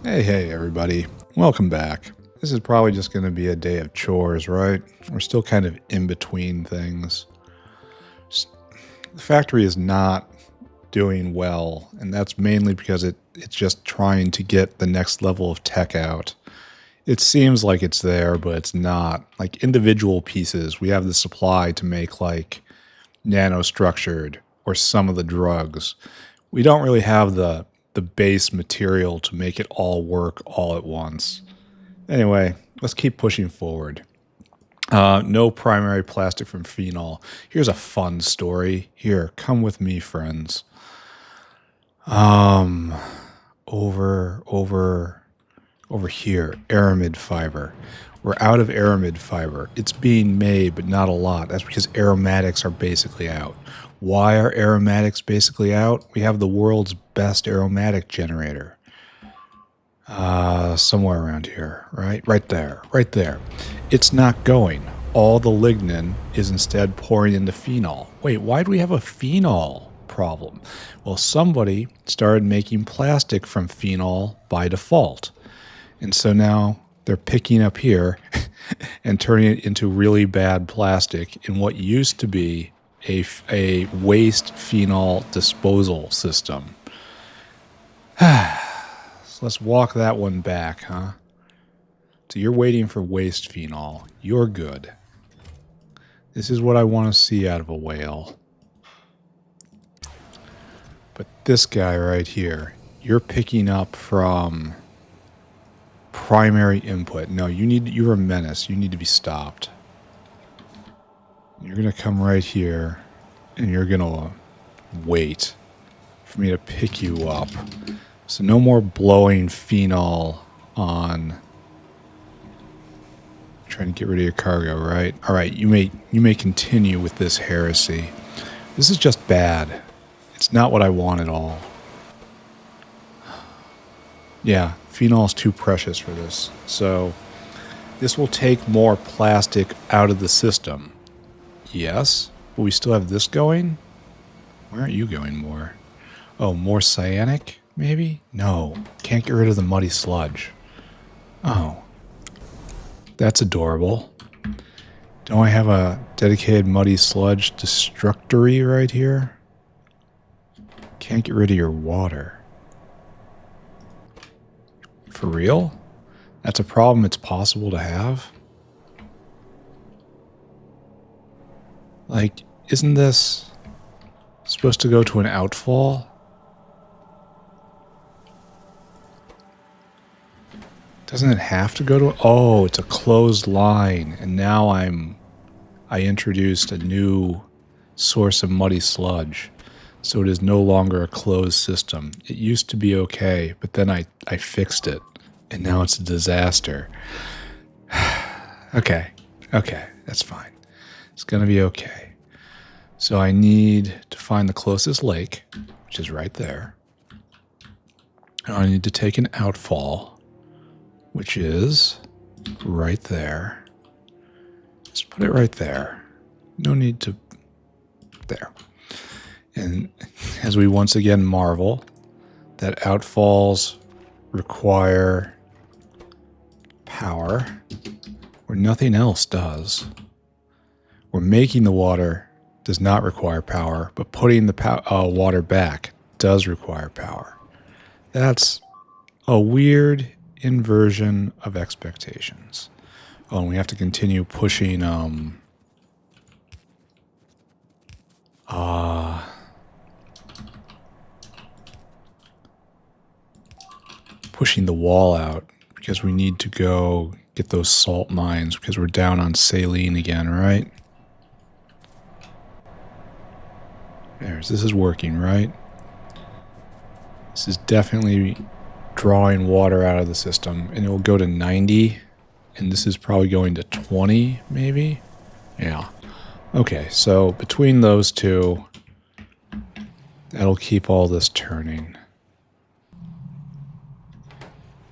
Hey, everybody. Welcome back. This is probably just going to be a day of chores, right? We're still kind of in between things. The factory is not doing well, and that's mainly because it's just trying to get the next level of tech out. It seems like it's there, but it's not. Like individual pieces, we have the supply to make like nanostructured or some of the drugs. We don't really have the base material to make it all work all at once. Anyway, let's keep pushing forward. No primary plastic from phenol. Here's a fun story. Here, come with me, friends. Over here, aramid fiber. We're out of aramid fiber. It's being made, but not a lot. That's because aromatics are basically out. Why are aromatics basically out? We have the world's best aromatic generator. Somewhere around here, right? Right there. It's not going. All the lignin is instead pouring into phenol. Wait, why do we have a phenol problem? Well, somebody started making plastic from phenol by default. And so now they're picking up here and turning it into really bad plastic in what used to be a waste phenol disposal system. So let's walk that one back, huh? So you're waiting for waste phenol. You're good. This is what I want to see out of a whale. But this guy right here, you're picking up from primary input. No, you're a menace. You need to be stopped. You're going to come right here and you're going to wait for me to pick you up. So no more blowing phenol on trying to get rid of your cargo, right? All right, you may continue with this heresy. This is just bad. It's not what I want at all. Yeah, phenol is too precious for this. So this will take more plastic out of the system. Yes, but we still have this going? Where aren't you going more? Oh, more cyanic, maybe? No, can't get rid of the muddy sludge. Oh, that's adorable. Don't I have a dedicated muddy sludge destructory right here? Can't get rid of your water. For real? That's a problem it's possible to have? Like, isn't this supposed to go to an outfall? Doesn't it have to go to... Oh, it's a closed line. And now I introduced a new source of muddy sludge. So it is no longer a closed system. It used to be okay, but then I fixed it. And now it's a disaster. Okay, that's fine. It's going to be okay. So I need to find the closest lake, which is right there. And I need to take an outfall, which is right there. Just put it right there. No need to... There. And as we once again marvel, that outfalls require power where nothing else does. Where making the water does not require power, but putting the water back does require power. That's a weird inversion of expectations. Oh, and we have to continue pushing pushing the wall out because we need to go get those salt mines because we're down on saline again, right? This is working, right? This is definitely drawing water out of the system, and it will go to 90, and this is probably going to 20, maybe? Yeah. Okay, so between those two, that'll keep all this turning.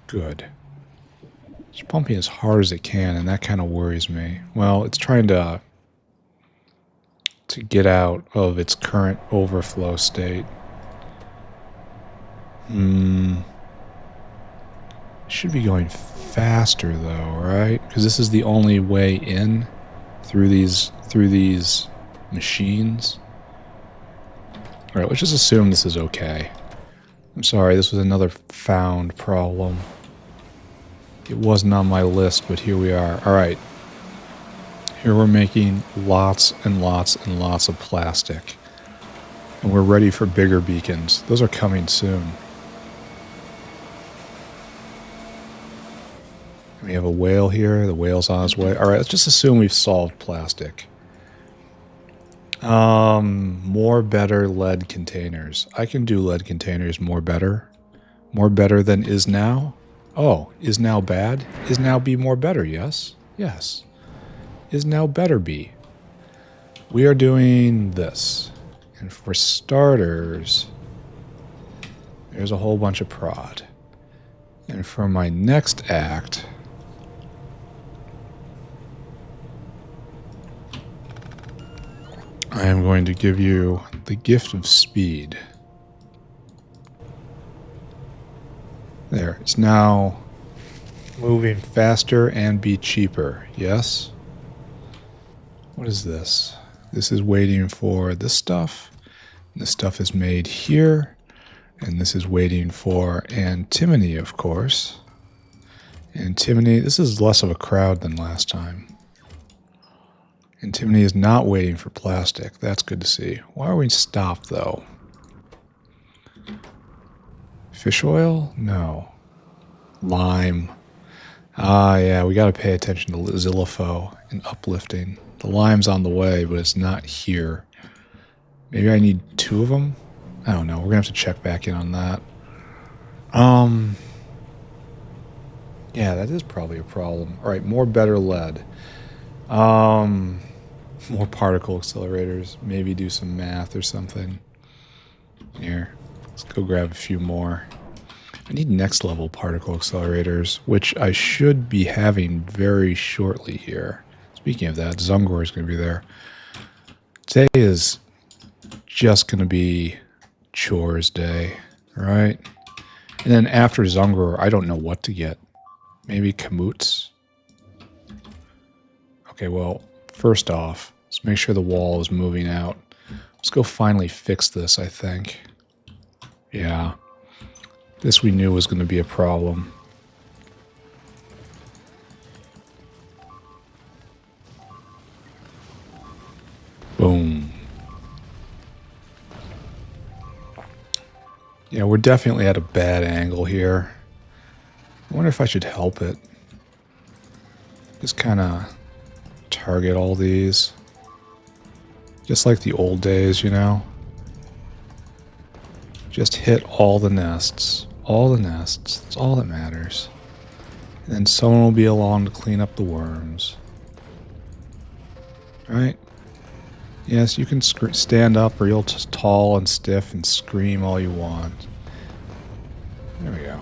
Good. It's pumping as hard as it can, and that kind of worries me. Well, it's trying to get out of its current overflow state. should be going faster though, right? Because this is the only way in through these machines. All right, let's just assume this is okay. I'm sorry, this was another found problem. It wasn't on my list, but here we are. All right. Here we're making lots and lots and lots of plastic. And we're ready for bigger beacons. Those are coming soon. We have a whale here. The whale's on its way. All right, let's just assume we've solved plastic. More better lead containers. I can do lead containers more better. More better than is now. Oh, is now bad? Is now be more better, yes? Yes. Is now better be. We are doing this. And for starters, there's a whole bunch of prod. And for my next act, I am going to give you the gift of speed. There, it's now moving faster and be cheaper, yes? What is this? This is waiting for this stuff. This stuff is made here. And this is waiting for antimony, of course. Antimony, this is less of a crowd than last time. Antimony is not waiting for plastic. That's good to see. Why are we stopped, though? Fish oil? No. Lime. Ah, yeah, we got to pay attention to Zillifo and uplifting. The lime's on the way, but it's not here. Maybe I need 2 of them? I don't know. We're going to have to check back in on that. Yeah, that is probably a problem. All right, more better lead. More particle accelerators. Maybe do some math or something. Here, let's go grab a few more. I need next level particle accelerators, which I should be having very shortly here. Speaking of that, Zungror is going to be there. Today is just going to be Chores day, right? And then after Zungror, I don't know what to get. Maybe Kamut's. Okay, well, first off, let's make sure the wall is moving out. Let's go finally fix this, I think. Yeah. This we knew was going to be a problem. Boom. Yeah, we're definitely at a bad angle here. I wonder if I should help it. Just kind of target all these. Just like the old days, you know? Just hit all the nests. All the nests. That's all that matters. And then someone will be along to clean up the worms. Right? Yes, you can stand up or you'll just tall and stiff and scream all you want. There we go.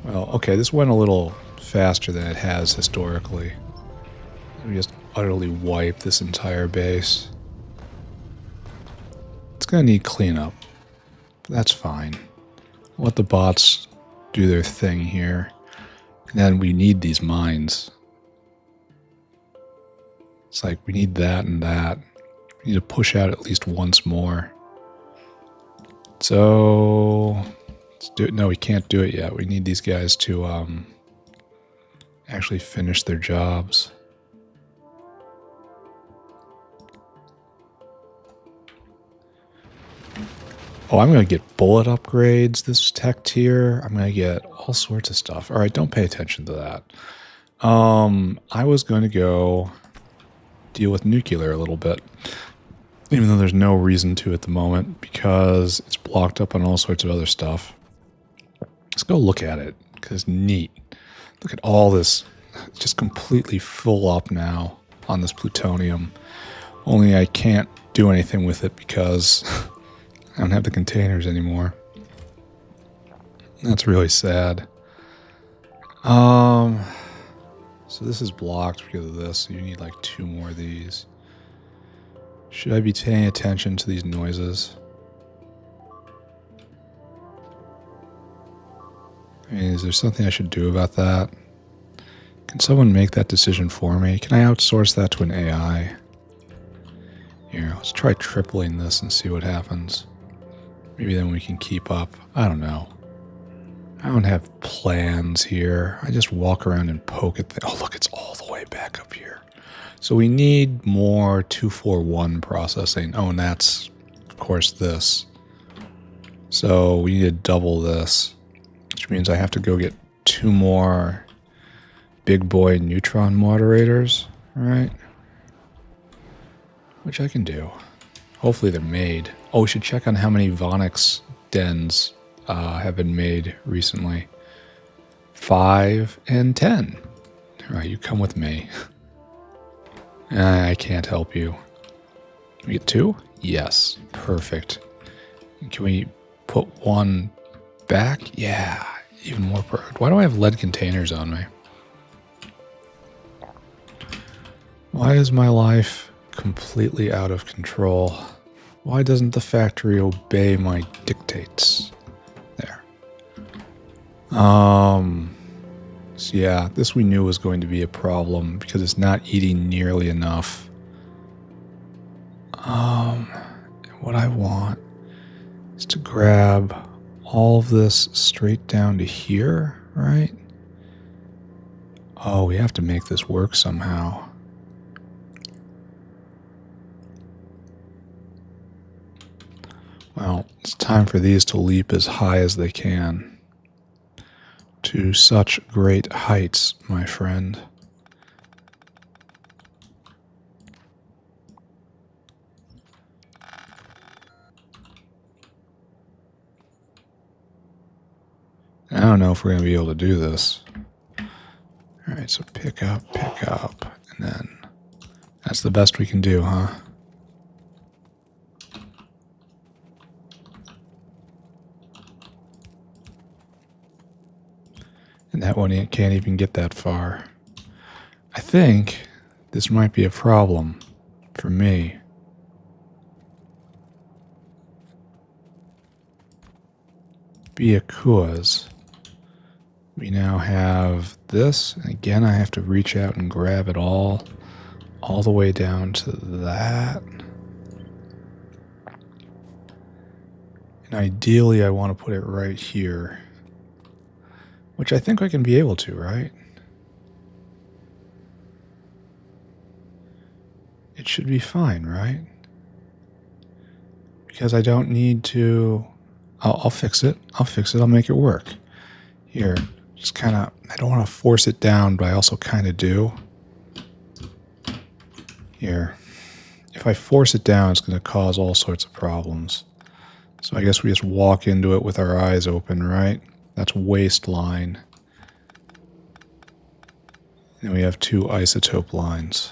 Well, okay, this went a little faster than it has historically. We just utterly wipe this entire base. It's going to need cleanup. That's fine. Let the bots do their thing here. And then we need these mines. It's like we need that and that. We need to push out at least once more. So let's do it. No, we can't do it yet. We need these guys to actually finish their jobs. Oh, I'm going to get bullet upgrades this tech tier. I'm going to get all sorts of stuff. All right, don't pay attention to that. I was going to go deal with nuclear a little bit. Even though there's no reason to at the moment because it's blocked up on all sorts of other stuff. Let's go look at it because it's neat. Look at all this. It's just completely full up now on this plutonium. Only I can't do anything with it because I don't have the containers anymore. That's really sad. So this is blocked because of this. So you need like 2 more of these. Should I be paying attention to these noises? I mean, is there something I should do about that? Can someone make that decision for me? Can I outsource that to an AI? Here, let's try tripling this and see what happens. Maybe then we can keep up. I don't know. I don't have plans here. I just walk around and poke at oh, look, it's all the way back up here. So we need more 241 processing. Oh, and that's, of course, this. So we need to double this, which means I have to go get 2 more big boy neutron moderators, right? Which I can do. Hopefully they're made. Oh, we should check on how many Vonix dens have been made recently. 5 and 10. All right, you come with me. I can't help you. Can we get 2? Yes, perfect. Can we put 1 back? Yeah, even more perfect. Why do I have lead containers on me? Why is my life completely out of control? Why doesn't the factory obey my dictates? There. So yeah, this we knew was going to be a problem because it's not eating nearly enough. What I want is to grab all of this straight down to here, right? Oh, we have to make this work somehow. Well, it's time for these to leap as high as they can. To such great heights, my friend. I don't know if we're going to be able to do this. Alright, so pick up, and then that's the best we can do, huh? And that one can't even get that far. I think this might be a problem for me. Because we now have this. And again, I have to reach out and grab it all the way down to that. And ideally, I want to put it right here. Which I think I can be able to, right? It should be fine, right? Because I don't need to... I'll fix it. I'll make it work. Here, just kind of... I don't want to force it down, but I also kind of do. Here. If I force it down, it's going to cause all sorts of problems. So I guess we just walk into it with our eyes open, right? That's waistline. And we have 2 isotope lines.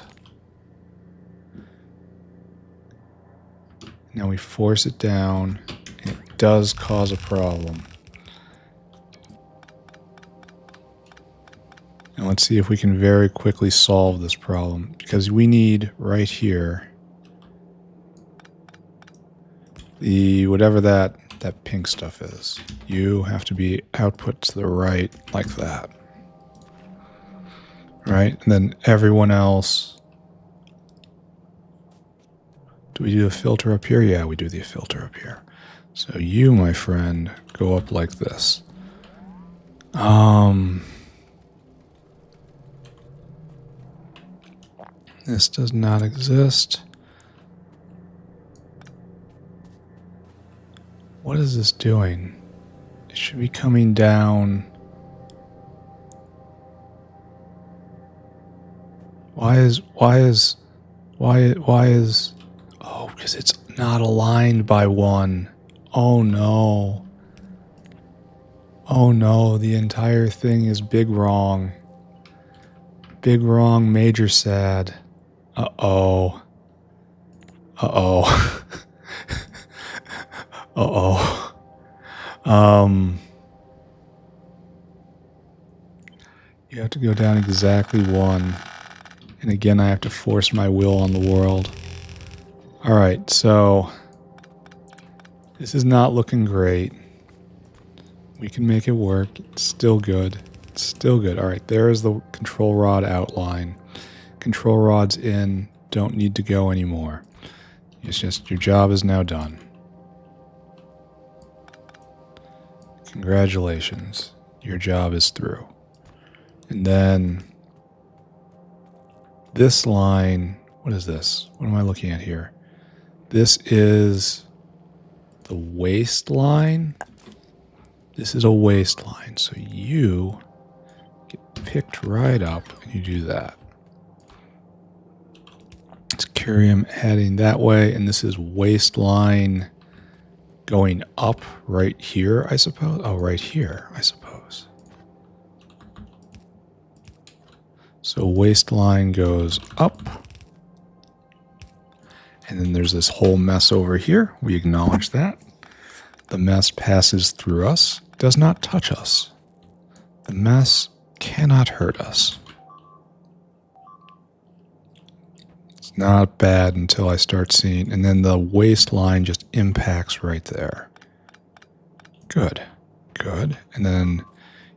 Now we force it down, and it does cause a problem. And let's see if we can very quickly solve this problem, because we need right here the whatever that pink stuff is. You have to be output to the right like that. Right? And then everyone else. Do we do a filter up here? Yeah, we do the filter up here. So you, my friend, go up like this. This does not exist. What is this doing? It should be coming down. Why is, oh, because it's not aligned by 1. Oh no. Oh no, the entire thing is big wrong. Big wrong, major sad. Uh-oh. Uh-oh. Uh-oh. You have to go down exactly 1. And again, I have to force my will on the world. Alright, so this is not looking great. We can make it work. It's still good. It's still good. All right, there is the control rod outline. Control rod's in. Don't need to go anymore. It's just your job is now done. Congratulations. Your job is through. And then this line, what is this? What am I looking at here? This is the waistline. This is a waistline. So you get picked right up and you do that. Let's carry him heading that way. And this is waistline going up right here, I suppose. Oh, right here, I suppose. So waistline goes up. And then there's this whole mess over here. We acknowledge that. The mess passes through us, does not touch us. The mess cannot hurt us. It's not bad until I start seeing, and then the waistline just impacts right there. Good, good. And then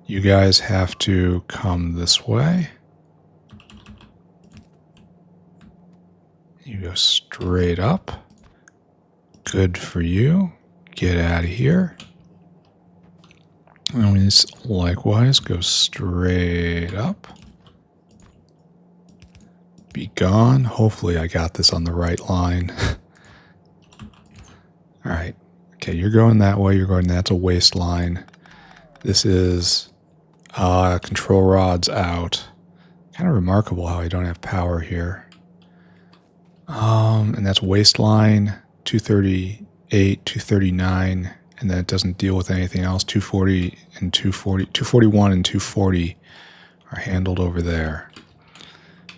you guys have to come this way. You go straight up. Good for you. Get out of here. And we likewise go straight up. Be gone. Hopefully I got this on the right line. All right. Okay, you're going that way. You're going, that's a waistline. This is control rods out. Kind of remarkable how I don't have power here. And that's waistline 238, 239, and then it doesn't deal with anything else. 240 and 240, 241 and 240 are handled over there.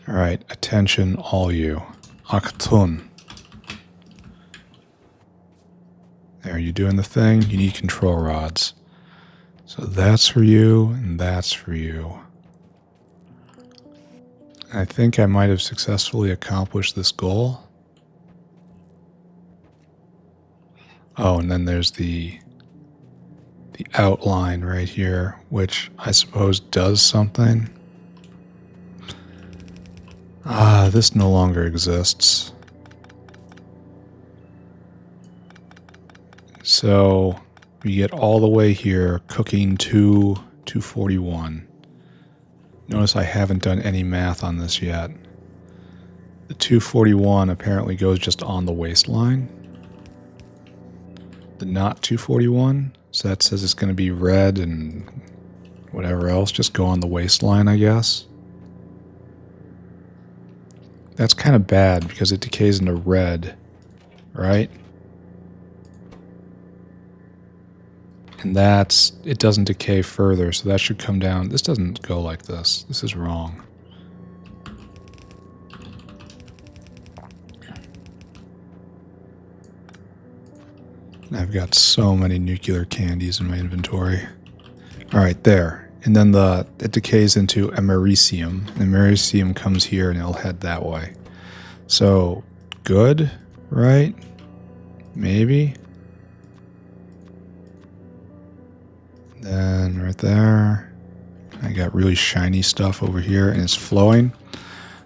All right, attention, all you. Aktun. There, you doing the thing? You need control rods. So that's for you, and that's for you. I think I might have successfully accomplished this goal. Oh, and then there's the outline right here, which I suppose does something. This no longer exists. So we get all the way here, cooking to 241. Notice I haven't done any math on this yet. The 241 apparently goes just on the waistline. The not 241, so that says it's going to be red and whatever else, just go on the waistline, I guess. That's kind of bad because it decays into red, right? And it doesn't decay further, so that should come down. This doesn't go like this. This is wrong. And I've got so many nuclear candies in my inventory. All right, there. And then it decays into americium. And americium comes here and it'll head that way. So, good, right? Maybe. Then right there, I got really shiny stuff over here and it's flowing.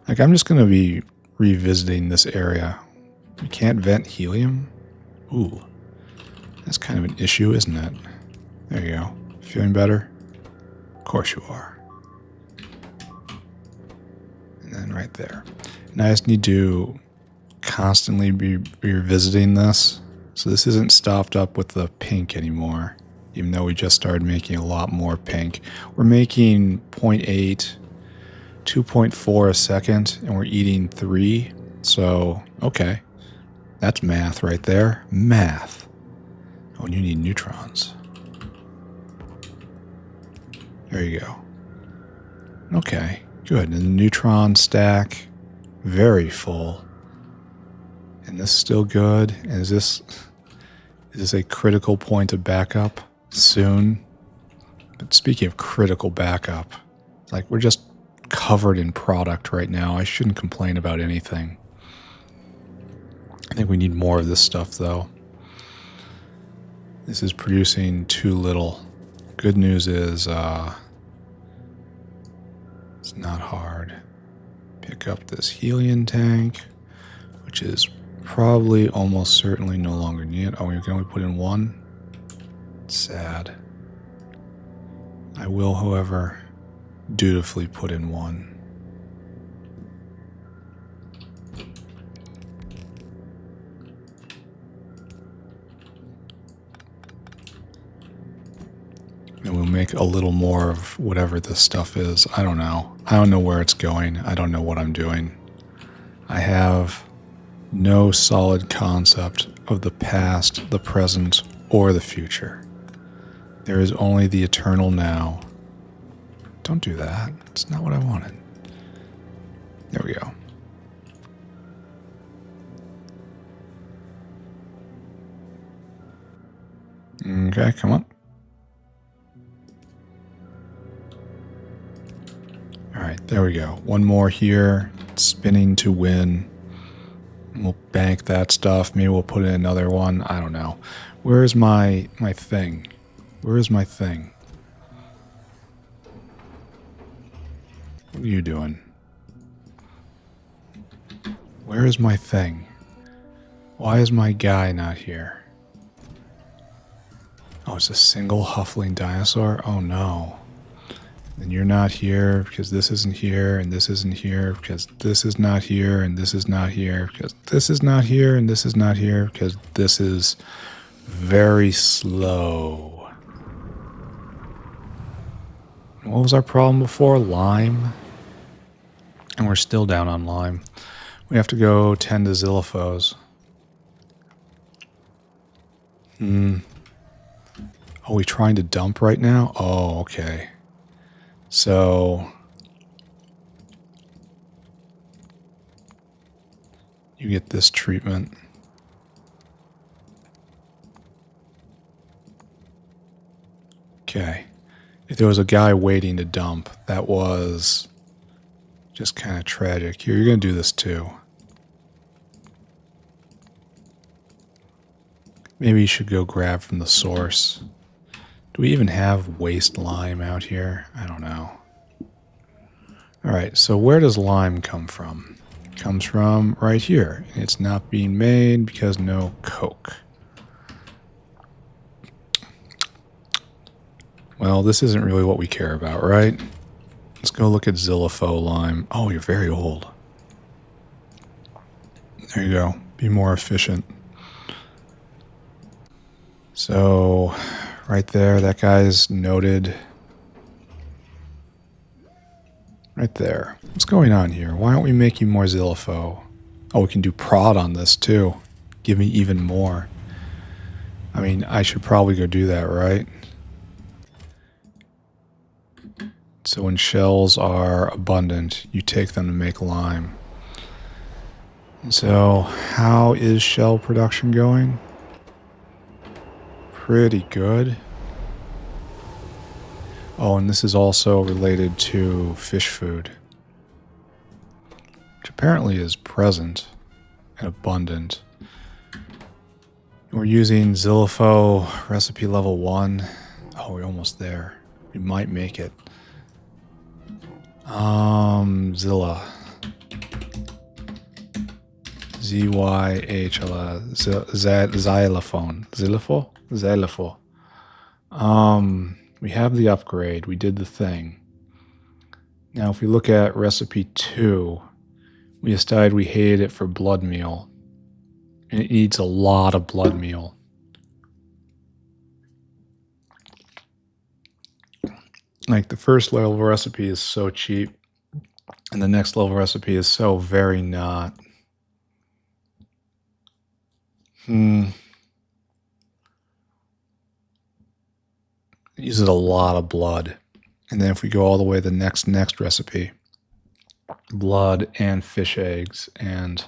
Like, I'm just going to be revisiting this area. We can't vent helium? Ooh, that's kind of an issue, isn't it? There you go. Feeling better? Of course you are. And then right there. And I just need to constantly be revisiting this. So this isn't stopped up with the pink anymore. Even though we just started making a lot more pink. We're making 0.8, 2.4 a second, and we're eating 3. So, okay. That's math right there. Math. Oh, and you need neutrons. There you go. Okay, good. And the neutron stack, very full. And this is still good. And is this a critical point of backup? Soon. But speaking of critical backup, like, we're just covered in product right now. I shouldn't complain about anything. I think we need more of this stuff, though. This is producing too little. Good news is it's not hard. Pick up this helium tank, which is probably almost certainly no longer needed. Oh, we can only put in one? Sad. I will, however, dutifully put in one. And we'll make a little more of whatever this stuff is. I don't know. I don't know where it's going. I don't know what I'm doing. I have no solid concept of the past, the present, or the future. There is only the eternal now. Don't do that. It's not what I wanted. There we go. Okay, come on. Alright, there we go. One more here. Spinning to win. We'll bank that stuff. Maybe we'll put in another one. I don't know. Where is my thing? Where is my thing? What are you doing? Where is my thing? Why is my guy not here? Oh, it's a single huffling dinosaur? Oh no. And you're not here because this isn't here and this isn't here because this is not here and this is not here because this is not here and this is not here because this is very slow. What was our problem before? Lime? And we're still down on lime. We have to go tend to xylophos. Are we trying to dump right now? Oh, okay. So you get this treatment. Okay. If there was a guy waiting to dump, that was just kind of tragic. Here, you're going to do this too. Maybe you should go grab from the source. Do we even have waste lime out here? I don't know. Alright, so where does lime come from? It comes from right here. It's not being made because no coke. Well, this isn't really what we care about, right? Let's go look at xylopho lime. Oh, you're very old. There you go. Be more efficient. So, right there, that guy's noted. Right there. What's going on here? Why aren't we making more xylopho? Oh, we can do prod on this too. Give me even more. I mean, I should probably go do that, right? So when shells are abundant, you take them to make lime. So, how is shell production going? Pretty good. Oh, and this is also related to fish food, which apparently is present and abundant. We're using xylopho recipe level 1. Oh, we're almost there. We might make it. Zilla. Z-Y-H-L-A. Xylophone. Xylopho? Xylopho. We have the upgrade. We did the thing. Now, if we look at recipe 2, we decided we hated it for blood meal. And it needs a lot of blood meal. Like, the first level recipe is so cheap, and the next level recipe is so very not. It uses a lot of blood. And then if we go all the way to the next recipe, blood and fish eggs, and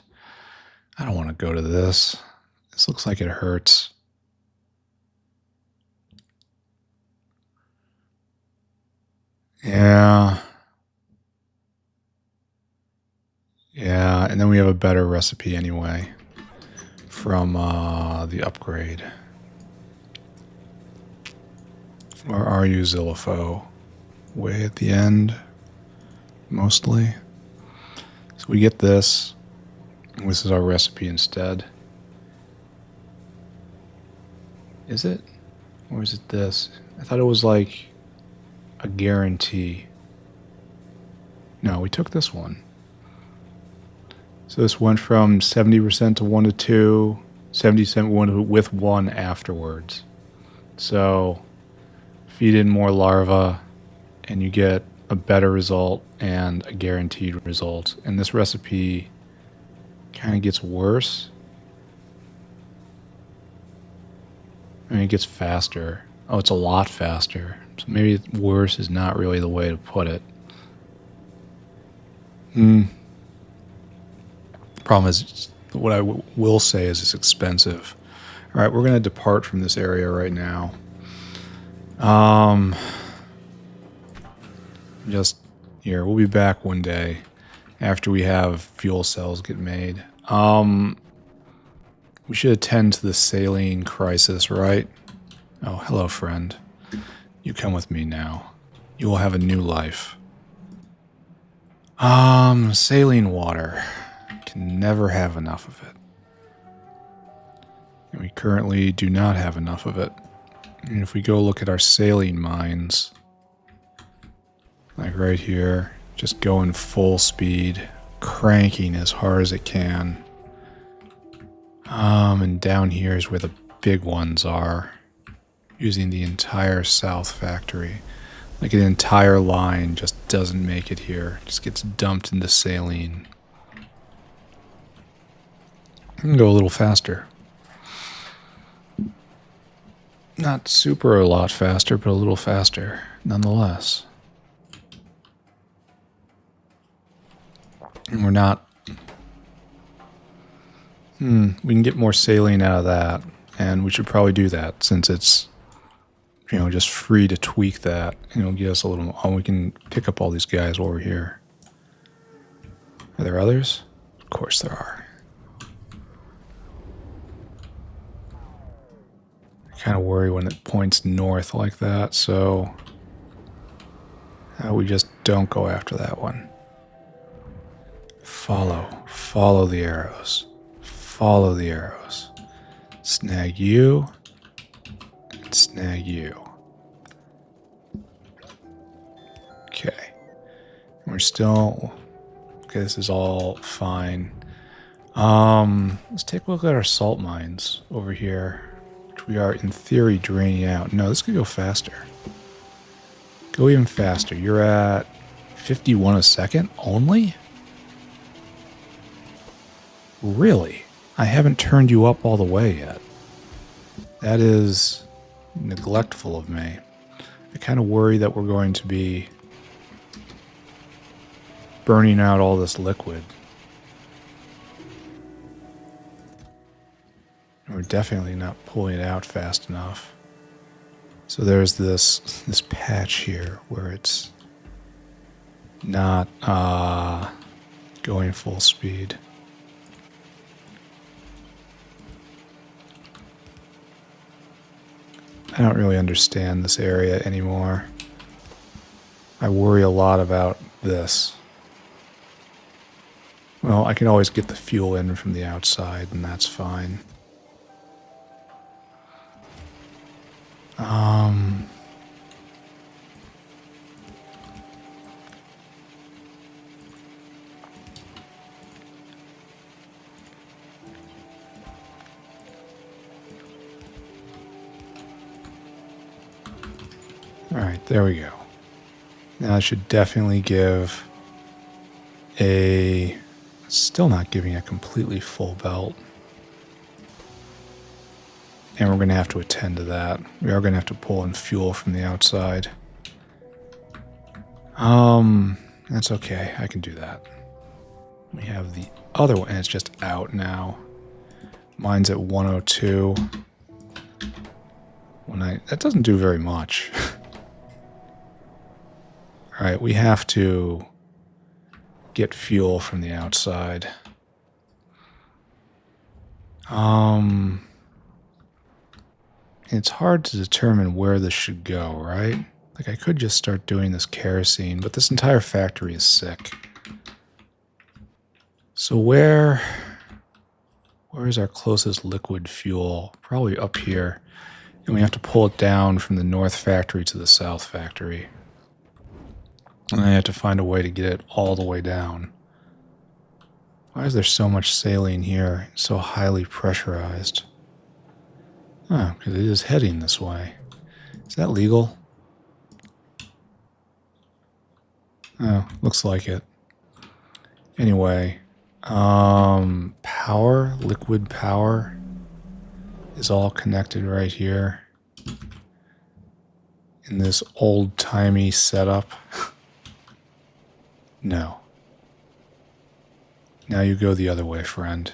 I don't want to go to this. This looks like it hurts. Yeah. Yeah, and then we have a better recipe anyway from the upgrade. Or are you Zillifo? Way at the end, mostly. So we get this. This is our recipe instead. Is it? Or is it this? I thought it was like a guarantee. No, we took this one. So this went from 70% to 1 to 2, 70% with 1 afterwards. So feed in more larvae and you get a better result and a guaranteed result. And this recipe kind of gets worse. I mean, it gets faster. Oh, it's a lot faster. So maybe worse is not really the way to put it. Problem is, what I will say is it's expensive. All right, we're going to depart from this area right now. Just here, we'll be back one day after we have fuel cells get made. We should attend to the saline crisis, right? Oh, hello, friend. You come with me now. You will have a new life. Saline water. Can never have enough of it. And we currently do not have enough of it. And if we go look at our saline mines, like right here, just going full speed, cranking as hard as it can. And down here is where the big ones are, using the entire south factory. Like an entire line just doesn't make it here, just gets dumped into saline. I can go a little faster. Not super a lot faster, but a little faster, nonetheless. And we're not... we can get more saline out of that, and we should probably do that, since it's, you know, just free to tweak that, and it'll give us a little... Oh, we can pick up all these guys while we're here. Are there others? Of course there are. I kind of worry when it points north like that, so we just don't go after that one. Follow the arrows. Follow the arrows. Snag you, and snag you. Okay. We're still... Okay, this is all fine. Let's take a look at our salt mines over here, which we are, in theory, draining out. No, this could go faster. Go even faster. You're at 51 a second only? Really? I haven't turned you up all the way yet. That is neglectful of me. I kind of worry that we're going to be burning out all this liquid. And we're definitely not pulling it out fast enough. So there's this patch here where it's not going full speed. I don't really understand this area anymore. I worry a lot about this. Well, I can always get the fuel in from the outside, and that's fine. Alright, there we go. Now I should definitely give a... Still not giving a completely full belt. And we're going to have to attend to that. We are going to have to pull in fuel from the outside. That's okay. I can do that. We have the other one, and it's just out now. Mine's at 102. That doesn't do very much. Alright, we have to get fuel from the outside. It's hard to determine where this should go, right? Like, I could just start doing this kerosene, but this entire factory is sick. So where is our closest liquid fuel? Probably up here. And we have to pull it down from the north factory to the south factory. And I have to find a way to get it all the way down. Why is there so much saline here? It's so highly pressurized. Oh, because it is heading this way. Is that legal? Oh, looks like it. Anyway, power, liquid power is all connected right here in this old-timey setup. No. Now you go the other way, friend.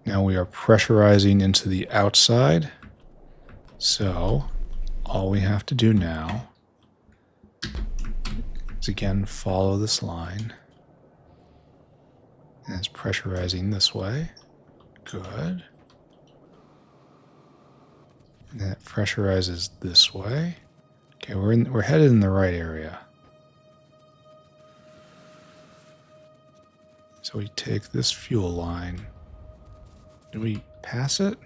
Now we are pressurizing into the outside. So, all we have to do now is again follow this line. And it's pressurizing this way. Good. And then it pressurizes this way. Okay, we're headed in the right area. So we take this fuel line. Do we pass it?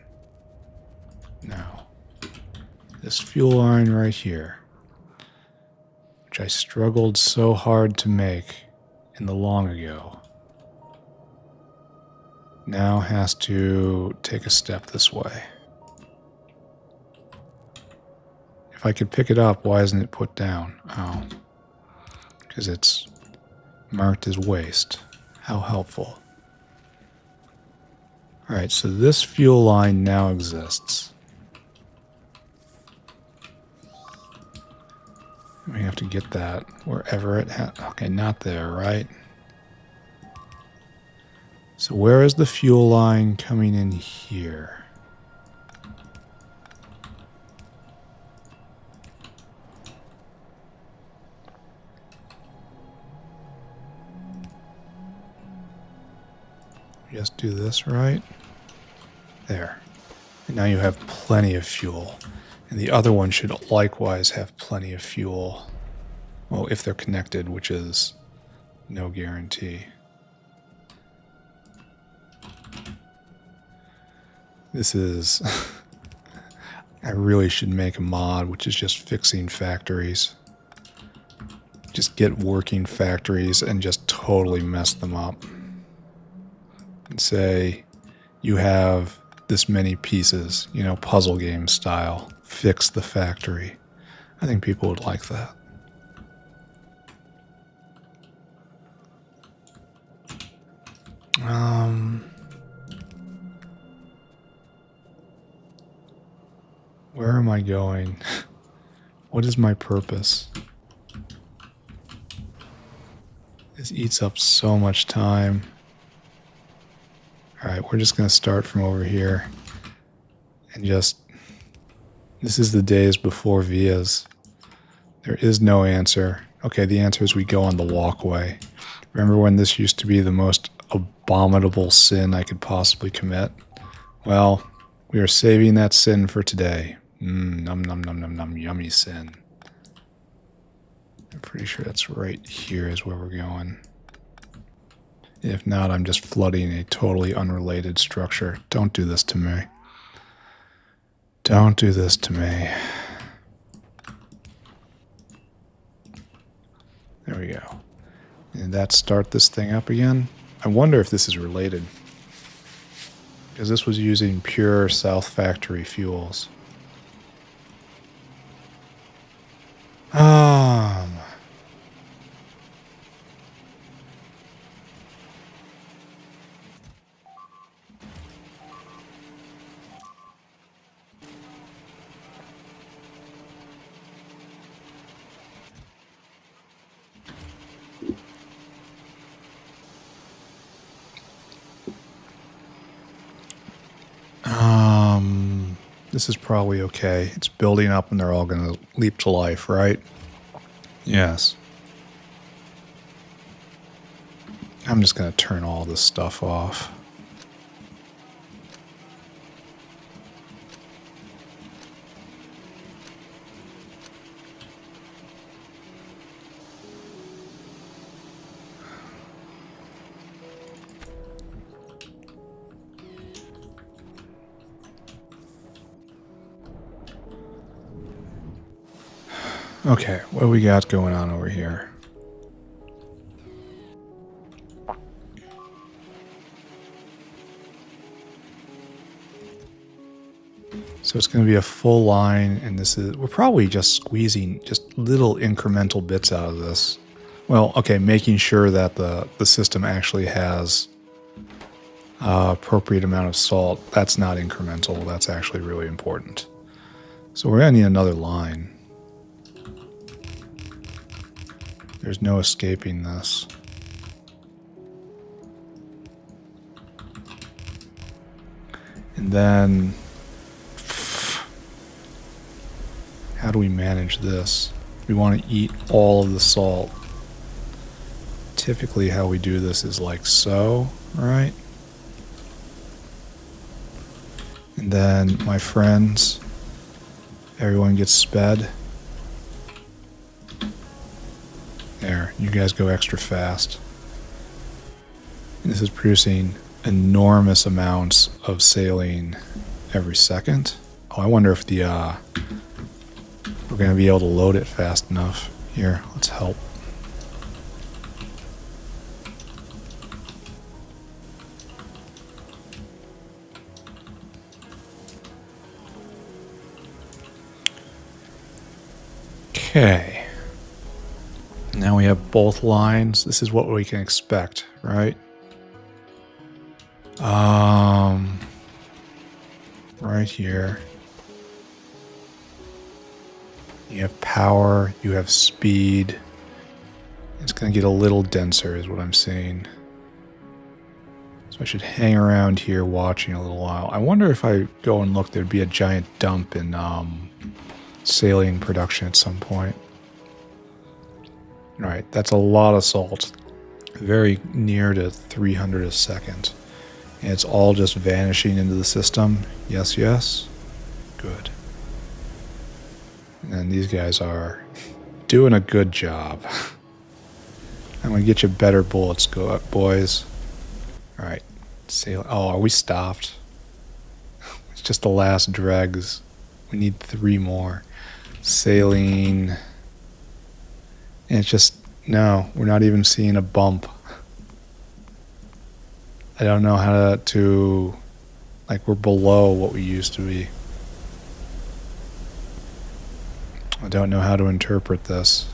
No. This fuel line right here, which I struggled so hard to make in the long ago, now has to take a step this way. If I could pick it up, why isn't it put down? Oh, because it's marked as waste. How helpful. Alright, so this fuel line now exists. We have to get that wherever it okay, not there, right? So where is the fuel line coming in here? Just do this right. There. And now you have plenty of fuel. And the other one should likewise have plenty of fuel. Well, if they're connected, which is no guarantee. This is... I really should make a mod, which is just fixing factories. Just get working factories and just totally mess them up. And say, you have this many pieces, you know, puzzle game style. Fix the factory. I think people would like that. Where am I going? What is my purpose? This eats up so much time. Alright, we're just going to start from over here. And just... This is the days before vias. There is no answer. Okay, the answer is we go on the walkway. Remember when this used to be the most abominable sin I could possibly commit? Well, we are saving that sin for today. Num num num num num, yummy sin. I'm pretty sure that's right here is where we're going. If not, I'm just flooding a totally unrelated structure. Don't do this to me. Don't do this to me. There we go. Did that start this thing up again? I wonder if this is related. Because this was using pure South Factory fuels. This is probably okay. It's building up and they're all going to leap to life, right? Yes. I'm just going to turn all this stuff off. Okay, what do we got going on over here? So it's going to be a full line, and we're probably just squeezing just little incremental bits out of this. Well, okay, making sure that the system actually has appropriate amount of salt. That's not incremental. That's actually really important. So we're going to need another line. There's no escaping this. And then, how do we manage this? We want to eat all of the salt. Typically how we do this is like so, right? And then, my friends, everyone gets sped. There, you guys go extra fast. And this is producing enormous amounts of saline every second. Oh, I wonder if we're going to be able to load it fast enough. Here, let's help. Okay. Now we have both lines. This is what we can expect, right? Right here. You have power, you have speed. It's going to get a little denser is what I'm saying. So I should hang around here watching a little while. I wonder if I go and look, there'd be a giant dump in saline production at some point. Alright, that's a lot of salt. Very near to 300 a second. And it's all just vanishing into the system. Yes, yes. Good. And these guys are doing a good job. I'm going to get you better bullets, boys. Alright. Oh, are we stopped? It's just the last dregs. We need 3 more. Saline. And it's just, no, we're not even seeing a bump. I don't know how to, like, we're below what we used to be. I don't know how to interpret this.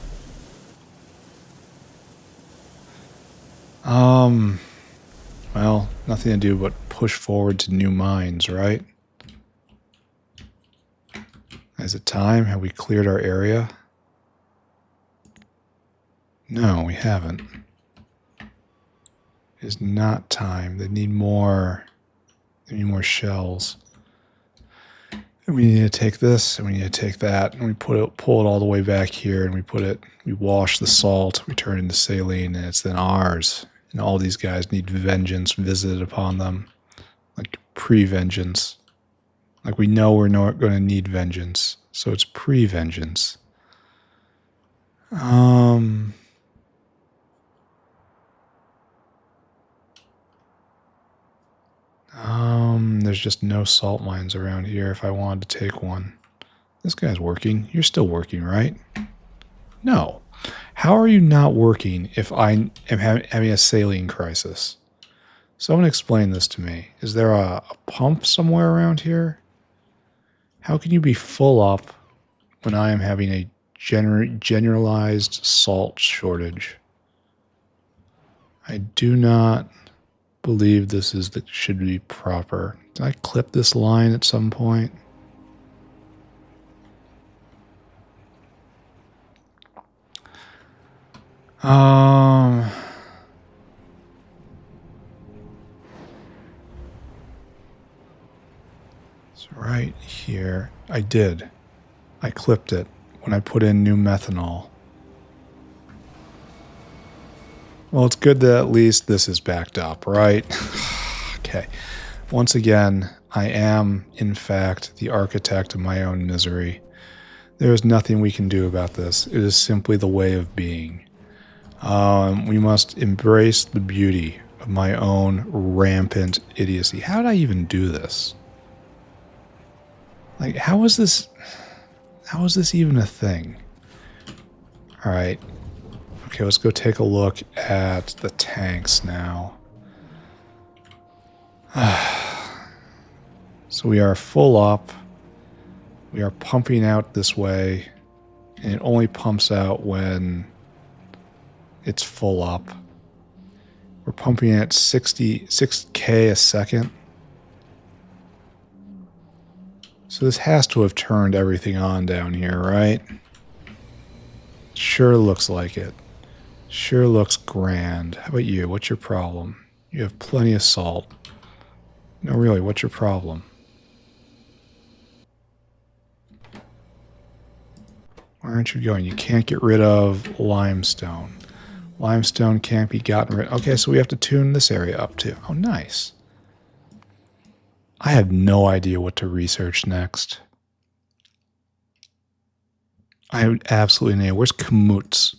Well, nothing to do but push forward to new mines, right? Is it time? Have we cleared our area? No, we haven't. It is not time. They need more shells. And we need to take this, and we need to take that, and we pull it all the way back here, and we wash the salt, we turn it into saline, and it's then ours. And all these guys need vengeance visited upon them. Like pre-vengeance. Like we know we're not going to need vengeance. So it's pre-vengeance. There's just no salt mines around here if I wanted to take one. This guy's working. You're still working, right? No. How are you not working if I am having a saline crisis? Someone explain this to me. Is there a pump somewhere around here? How can you be full up when I am having a generalized salt shortage? I do not believe this should be proper. Did I clip this line at some point? It's right here. I did. I clipped it when I put in new methanol. Well, it's good that at least this is backed up, right? Okay. Once again, I am, in fact, the architect of my own misery. There is nothing we can do about this. It is simply the way of being. We must embrace the beauty of my own rampant idiocy. How did I even do this? Like, how is this even a thing? All right. Okay, let's go take a look at the tanks now. So we are full up. We are pumping out this way, and it only pumps out when it's full up. We're pumping at 66K a second. So this has to have turned everything on down here, right? Sure looks like it. Sure looks grand. How about you? What's your problem? You have plenty of salt. No, really, what's your problem? Why aren't you going? You can't get rid of limestone. Limestone can't be gotten rid of. Okay, so we have to tune this area up too. Oh, nice. I have no idea what to research next. I have absolutely no idea. Where's Kamutz?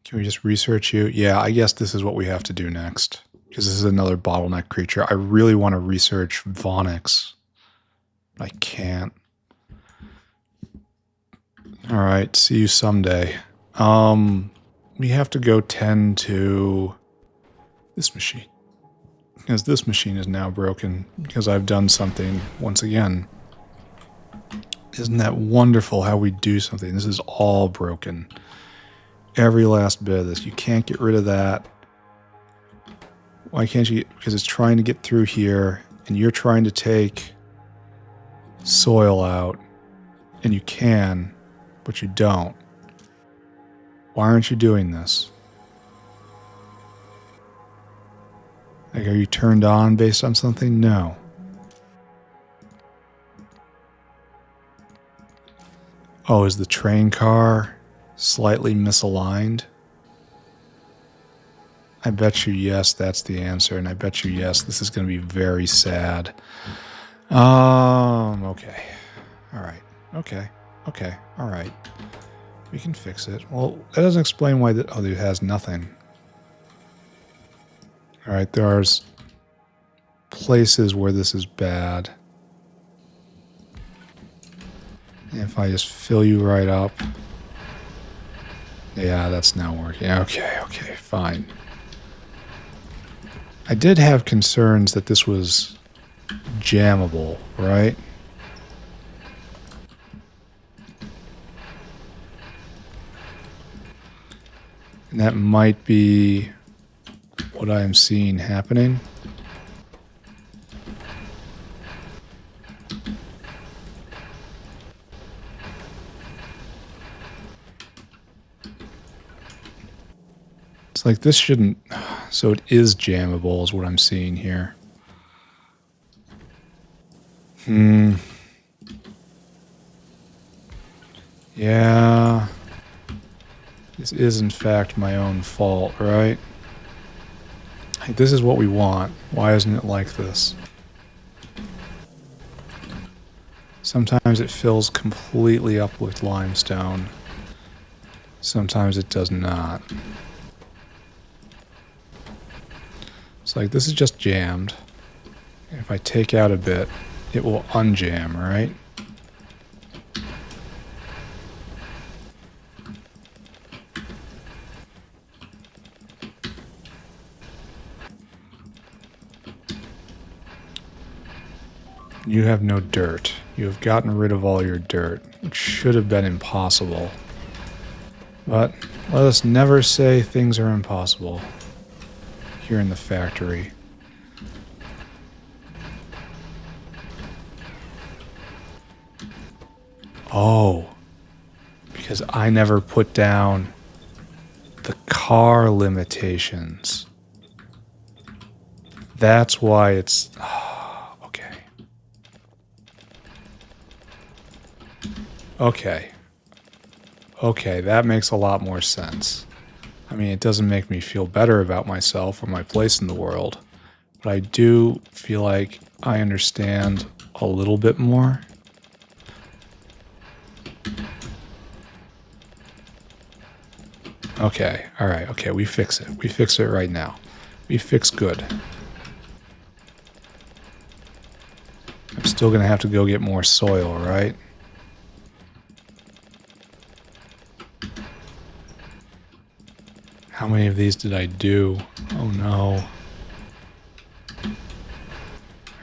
Can we just research you? Yeah, I guess this is what we have to do next. Because this is another bottleneck creature. I really want to research Vonix. I can't. Alright, see you someday. We have to go tend to this machine. Because this machine is now broken. Because I've done something once again. Isn't that wonderful how we do something? This is all broken. Every last bit of this. You can't get rid of that. Why can't you? Because it's trying to get through here. And you're trying to take soil out. And you can. But you don't. Why aren't you doing this? Like, are you turned on based on something? No. Oh, is the train car slightly misaligned? I bet you yes, that's the answer. And I bet you yes, this is going to be very sad. Okay. All right. Okay. Okay. All right. We can fix it. Well, that doesn't explain why the... Oh, it has nothing. All right. There's places where this is bad. If I just fill you right up. Yeah, that's not working. Okay, okay, fine. I did have concerns that this was jammable, right? And that might be what I am seeing happening. It's like this shouldn't... So it is jammable is what I'm seeing here. Yeah. This is in fact my own fault, right? Hey, this is what we want. Why isn't it like this? Sometimes it fills completely up with limestone. Sometimes it does not. It's like this is just jammed. If I take out a bit, it will unjam, right? You have no dirt. You have gotten rid of all your dirt. It should have been impossible. But let us never say things are impossible here in the factory. Oh, because I never put down the car limitations. That's why it's... okay. Okay. Okay, that makes a lot more sense. I mean, it doesn't make me feel better about myself or my place in the world, but I do feel like I understand a little bit more. Okay, alright, okay, we fix it. We fix it right now. We fix good. I'm still gonna have to go get more soil, right? How many of these did I do? Oh no.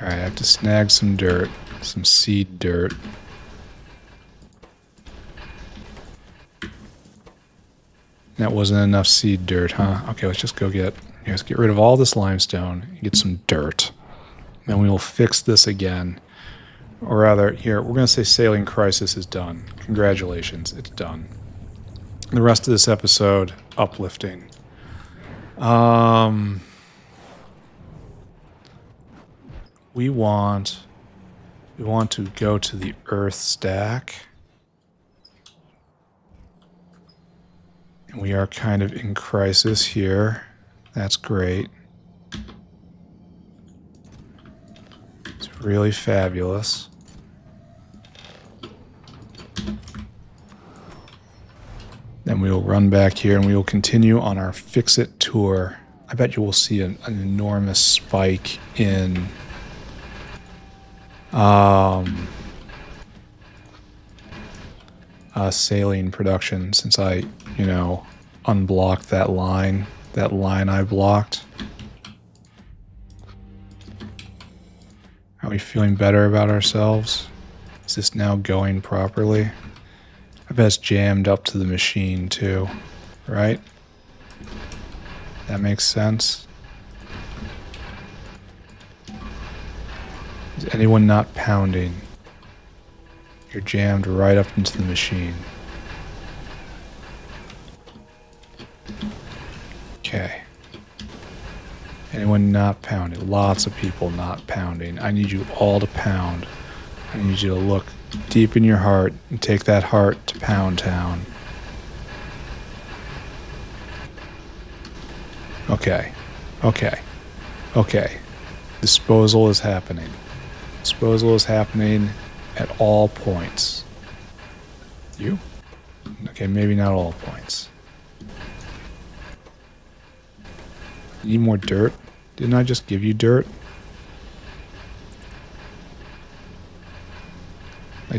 Alright, I have to snag some dirt. Some seed dirt. That wasn't enough seed dirt, huh? Okay, let's just go let's get rid of all this limestone and get some dirt. Then we will fix this again. Or rather, here, we're going to say Sailing Crisis is done. Congratulations, it's done. The rest of this episode, uplifting. We want to go to the earth stack. And we are kind of in crisis here. That's great. It's really fabulous. Then we will run back here and we will continue on our fix-it tour. I bet you will see an enormous spike in saline production since I, unblocked that line I blocked. Are we feeling better about ourselves? Is this now going properly? I bet it's jammed up to the machine too, right? That makes sense. Is anyone not pounding? You're jammed right up into the machine. Okay. Anyone not pounding? Lots of people not pounding. I need you all to pound. I need you to look deep in your heart and take that heart to Pound Town. Okay. Disposal is happening. Disposal is happening at all points. You? Okay, maybe not all points. Need more dirt? Didn't I just give you dirt?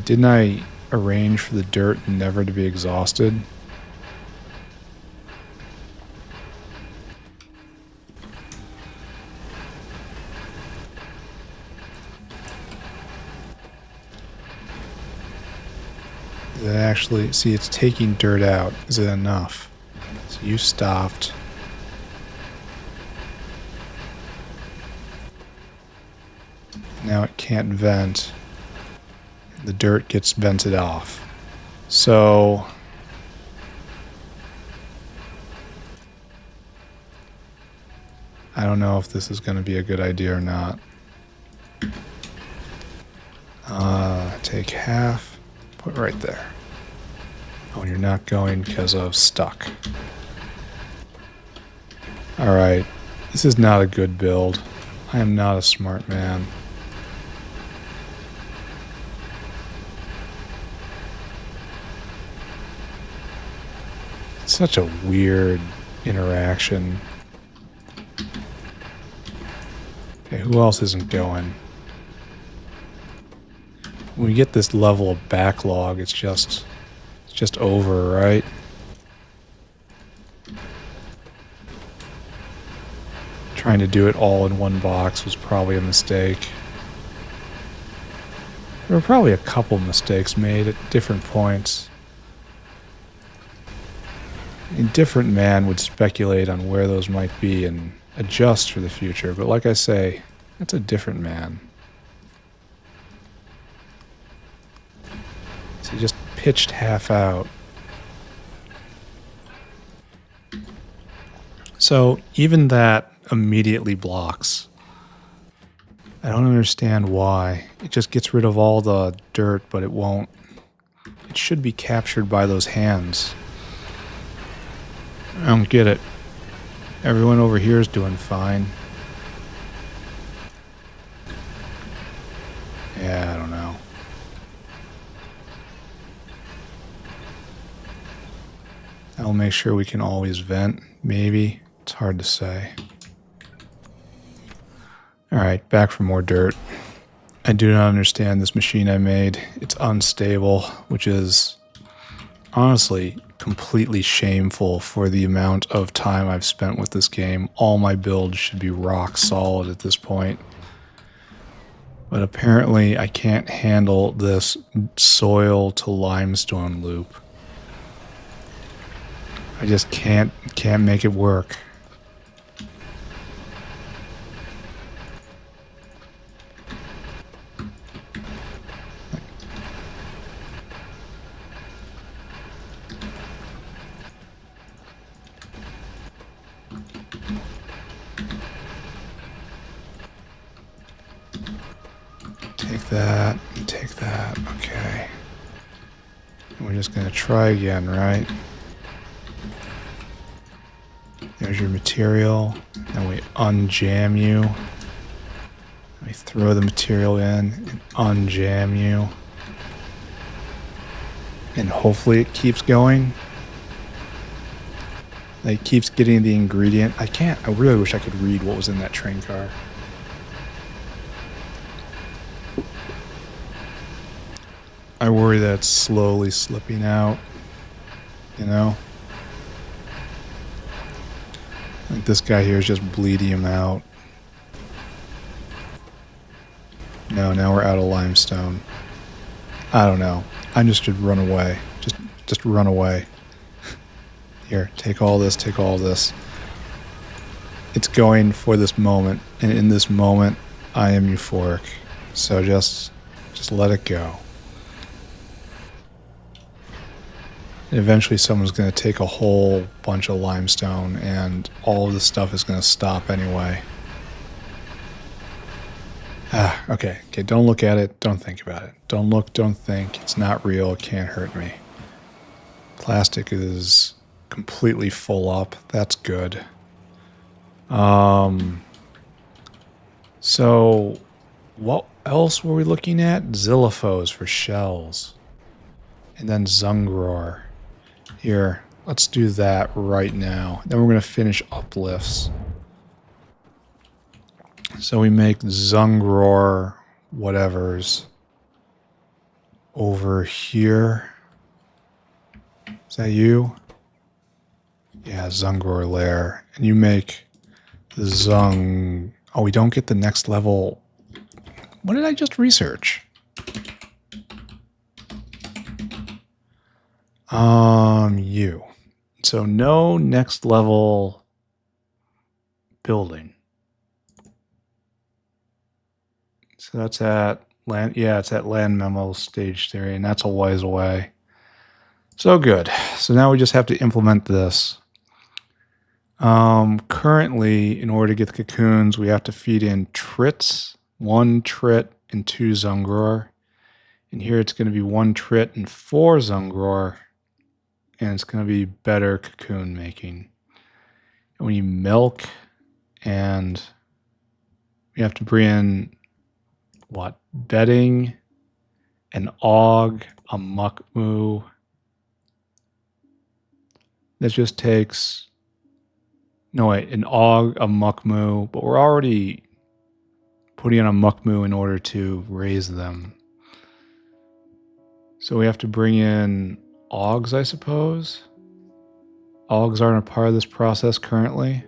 Didn't I arrange for the dirt never to be exhausted? Is it actually... See, it's taking dirt out. Is it enough? So you stopped. Now it can't vent. The dirt gets vented off. So... I don't know if this is going to be a good idea or not. Take half. Put right there. Oh, and you're not going because of stuck. Alright. This is not a good build. I am not a smart man. Such a weird interaction. Okay, who else isn't going? When we get this level of backlog, it's just over, right? Trying to do it all in one box was probably a mistake. There were probably a couple mistakes made at different points. A different man would speculate on where those might be and adjust for the future, but like I say, that's a different man. So he just pitched half out. So even that immediately blocks. I don't understand why. It just gets rid of all the dirt, but it won't. It should be captured by those hands. I don't get it. Everyone over here is doing fine. Yeah, I don't know. I'll make sure we can always vent, maybe. It's hard to say. Alright, back for more dirt. I do not understand this machine I made. It's unstable, which is honestly completely shameful for the amount of time I've spent with this game. All my builds should be rock solid at this point. But apparently I can't handle this soil to limestone loop. I just can't make it work. Take that, okay. And we're just gonna try again, right? There's your material, then we unjam you. We throw the material in and unjam you. And hopefully it keeps going. It keeps getting the ingredient. I really wish I could read what was in that train car. I worry that it's slowly slipping out, you know? Like this guy here is just bleeding him out. No, now we're out of limestone. I don't know. I just should run away. Just run away. Here, take all this, take all this. It's going for this moment, and in this moment, I am euphoric. So just let it go. And eventually someone's going to take a whole bunch of limestone, and all of this stuff is going to stop anyway. Okay, don't look at it, don't think about it. Don't look, don't think, it's not real, it can't hurt me. Plastic is completely full up, that's good. So, what else were we looking at? Xylophos for shells. And then Zungror. Here, let's do that right now. Then we're going to finish uplifts. So we make Zungror whatevers over here. Is that you? Yeah, Zungror lair. And you make the Oh, we don't get the next level. What did I just research? You. So no next level building. So that's at land. Yeah, it's at land memo stage theory, and that's a ways away. So good. So now we just have to implement this. Currently, in order to get the cocoons, we have to feed in trits, 1 trit and 2 Zungror. And here it's going to be 1 trit and 4 Zungror. And it's going to be better cocoon making. And we milk, and we have to bring in what? Bedding, an og, a muckmoo. That just takes, no wait, an og, a muckmoo, but we're already putting in a muckmoo in order to raise them. So we have to bring in ogs, I suppose. Ogs aren't a part of this process currently.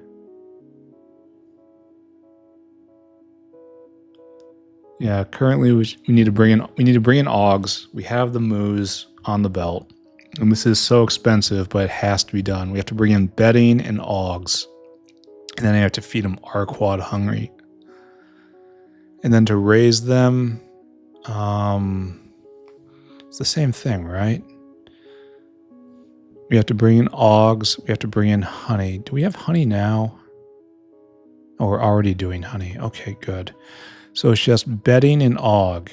Yeah, currently we need to bring in ogs. We have the moos on the belt. And this is so expensive, but it has to be done. We have to bring in bedding and ogs. And then I have to feed them Arquad hungry. And then to raise them, it's the same thing, right? We have to bring in ogs. We have to bring in honey. Do we have honey now? Oh, we're already doing honey. Okay, good. So it's just bedding and og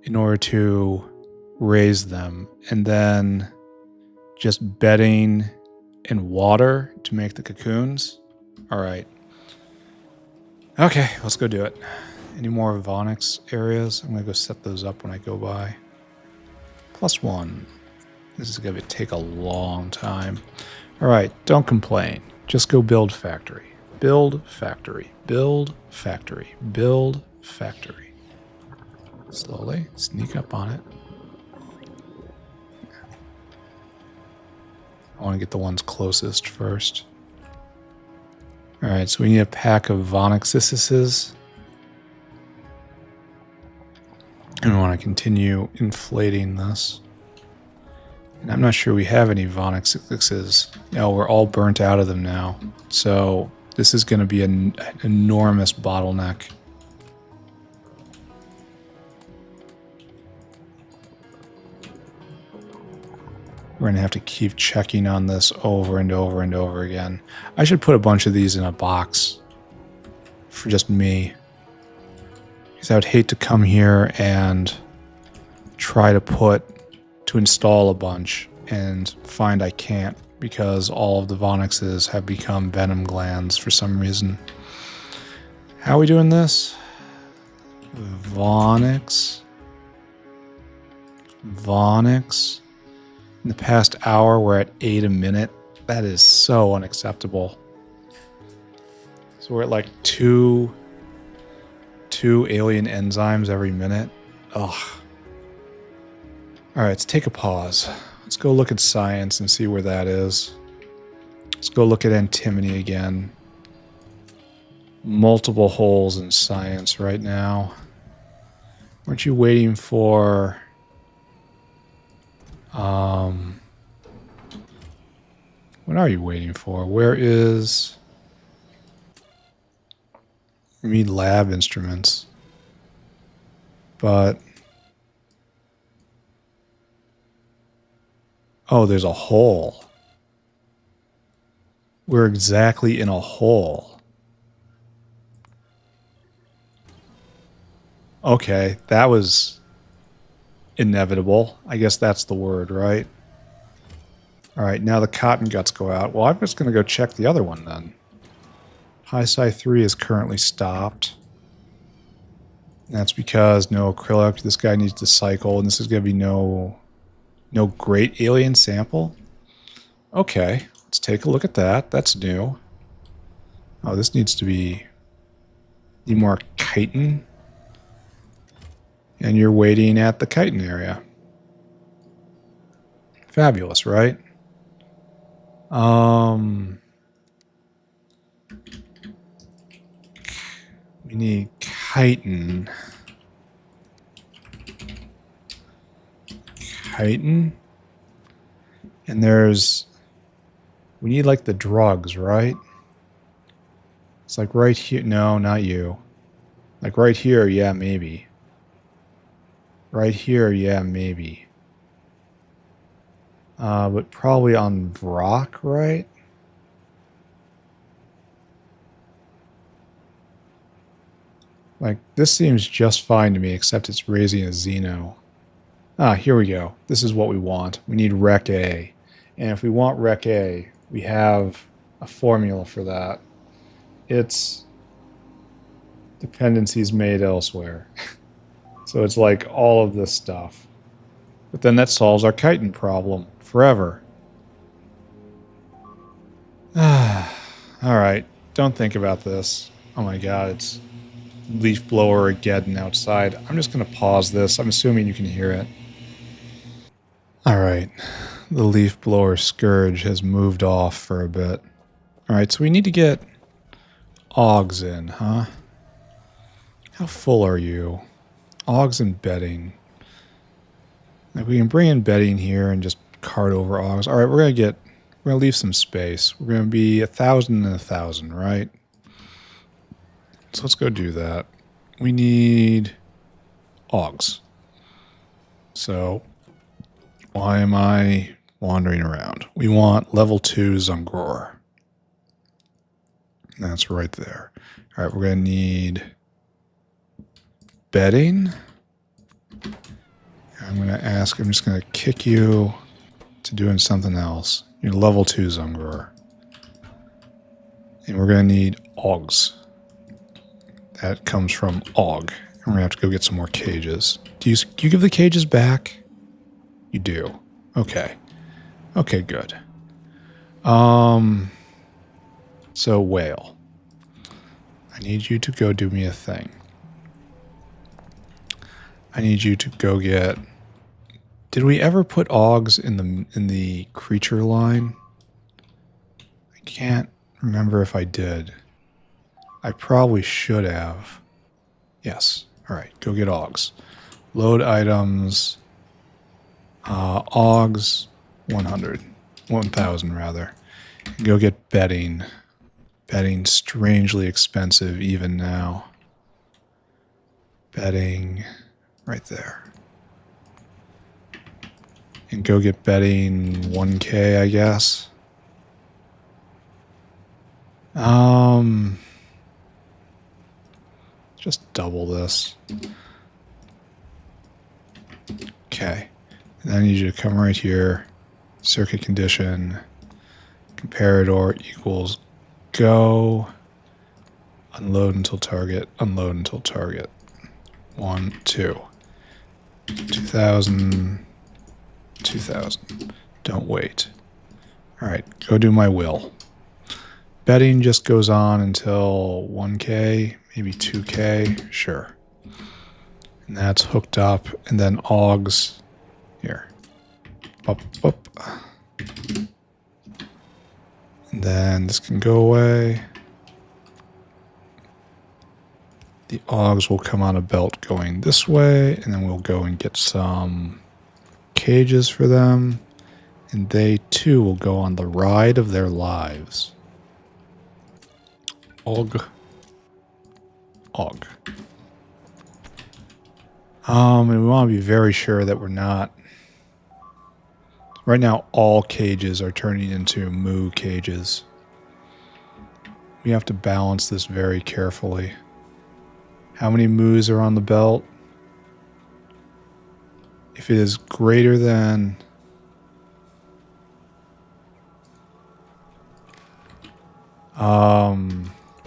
in order to raise them. And then just bedding and water to make the cocoons. All right. Okay, let's go do it. Any more Vonix areas? I'm going to go set those up when I go by. +1. This is going to take a long time. All right, don't complain. Just go build factory. Build factory. Build factory. Build factory. Slowly sneak up on it. I want to get the ones closest first. Alright, so we need a pack of Vonixuses. And we want to continue inflating this. And I'm not sure we have any Vonixuses. No, we're all burnt out of them now. So this is going to be an enormous bottleneck. We're going to have to keep checking on this over and over and over again. I should put a bunch of these in a box for just me. Because I would hate to come here and try to install a bunch and find I can't because all of the Vonixes have become venom glands for some reason. How are we doing this? Vonix. In the past hour, we're at 8 a minute. That is so unacceptable. So we're at like two alien enzymes every minute. Ugh. All right, let's take a pause. Let's go look at science and see where that is. Let's go look at antimony again. Multiple holes in science right now. Aren't you waiting for... what are you waiting for? Where is... We need lab instruments. But... Oh, there's a hole. We're exactly in a hole. Okay, that was inevitable. I guess that's the word, right? All right, now the cotton guts go out. Well, I'm just going to go check the other one then. High Psi 3 is currently stopped. That's because no acrylic. This guy needs to cycle, and this is going to be no great alien sample. Okay, let's take a look at that. That's new. Oh, this needs to be... Need more chitin. And you're waiting at the chitin area. Fabulous, right? We need chitin. Chitin. And there's... We need like the drugs, right? It's like right here. No, not you. Like right here, yeah, maybe. Right here, yeah, maybe. But probably on rock, right? Like, this seems just fine to me, except it's raising a Xeno. Ah, here we go. This is what we want. We need Rec A. And if we want Rec A, we have a formula for that. It's dependencies made elsewhere. So it's like all of this stuff. But then that solves our chitin problem forever. Alright, don't think about this. Oh my god, it's leaf blower Geddon outside. I'm just going to pause this. I'm assuming you can hear it. Alright, the leaf blower scourge has moved off for a bit. Alright, so we need to get Augs in, huh? How full are you? Augs and bedding. Like we can bring in bedding here and just cart over Augs. Alright, we're gonna leave some space. We're gonna be 1,000 and 1,000, right? So let's go do that. We need Augs. So why am I wandering around? We want level 2 Zungror. That's right there. All right, we're going to need bedding. I'm going to ask, I'm just going to kick you to doing something else. You're level 2 Zungror. And we're going to need Augs. That comes from Aug. And we're going to have to go get some more cages. Do you give the cages back? You do. Okay. Okay, good. So whale. I need you to go do me a thing. I need you to go get... Did we ever put Augs in the creature line? Can't remember if I did. I probably should have. Yes. All right, go get Augs. Load items. Augs 100. 1,000 rather. Go get bedding. Bedding strangely expensive even now. Bedding right there. And go get bedding 1K, I guess. Just double this. Okay. And then I need you to come right here. Circuit condition. Comparator equals go. Unload until target. Unload until target. 1, 2. 2,000. 2,000. Don't wait. Alright, go do my will. Betting just goes on until 1K, maybe 2K, sure. And that's hooked up, and then Augs here. Up, up. And then this can go away. The Augs will come on a belt going this way, and then we'll go and get some cages for them. And they too will go on the ride of their lives. Og. Og. And we want to be very sure that we're not... Right now, all cages are turning into moo cages. We have to balance this very carefully. How many moos are on the belt? If it is greater than...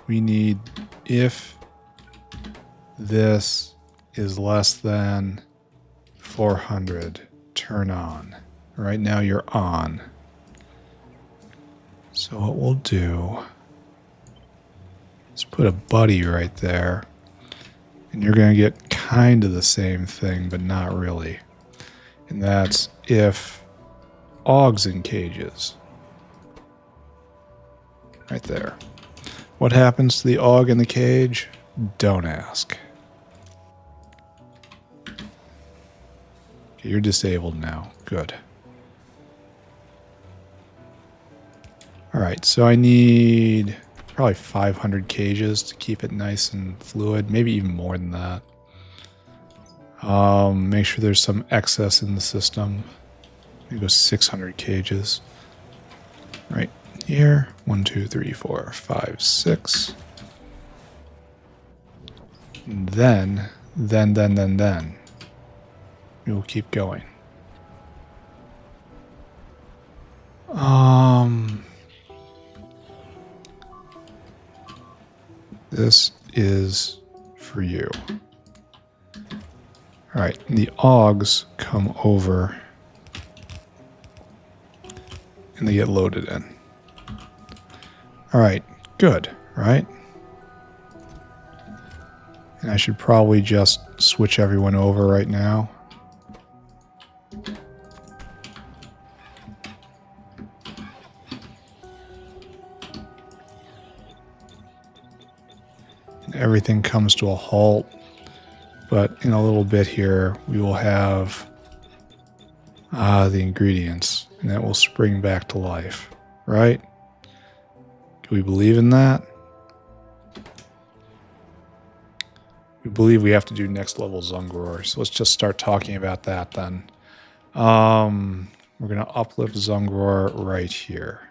we need, if this is less than 400, turn on. Right now you're on. So what we'll do is put a buddy right there. And you're going to get kind of the same thing, but not really. And that's if Augs in cages. Right there. What happens to the Aug in the cage? Don't ask. Okay, you're disabled now. Good. Alright, so I need probably 500 cages to keep it nice and fluid. Maybe even more than that. Make sure there's some excess in the system. Maybe go 600 cages. Right here. 1, 2, 3, 4, 5, 6. And then. We will keep going. This is for you. All right, and the Augs come over and they get loaded in. All right, good, right? And I should probably just switch everyone over right now. And everything comes to a halt. But in a little bit here, we will have the ingredients, and that will spring back to life, right? Do we believe in that? We believe we have to do next level Zungror, so let's just start talking about that then. We're going to uplift Zungror right here.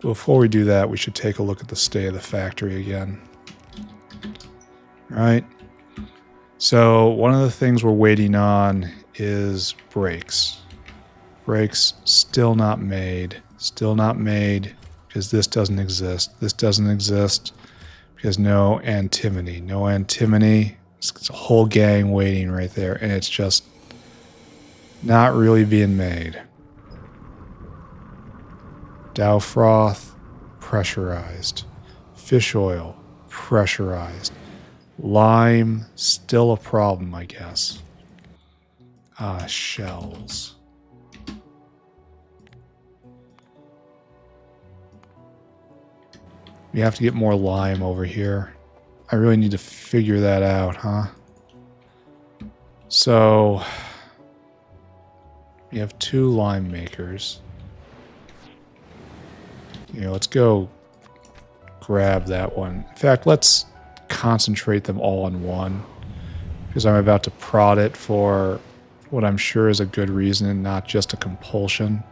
Before we do that, we should take a look at the state of the factory again. Right? So one of the things we're waiting on is brakes. Brakes still not made. Still not made because this doesn't exist. This doesn't exist because no antimony. No antimony. It's a whole gang waiting right there, and it's just not really being made. Dow froth, pressurized. Fish oil, pressurized. Lime, still a problem, I guess. Shells. We have to get more lime over here. I really need to figure that out, huh? So, we have 2 lime makers. You know, let's go grab that one. In fact, let's concentrate them all on one, because I'm about to prod it for what I'm sure is a good reason and not just a compulsion.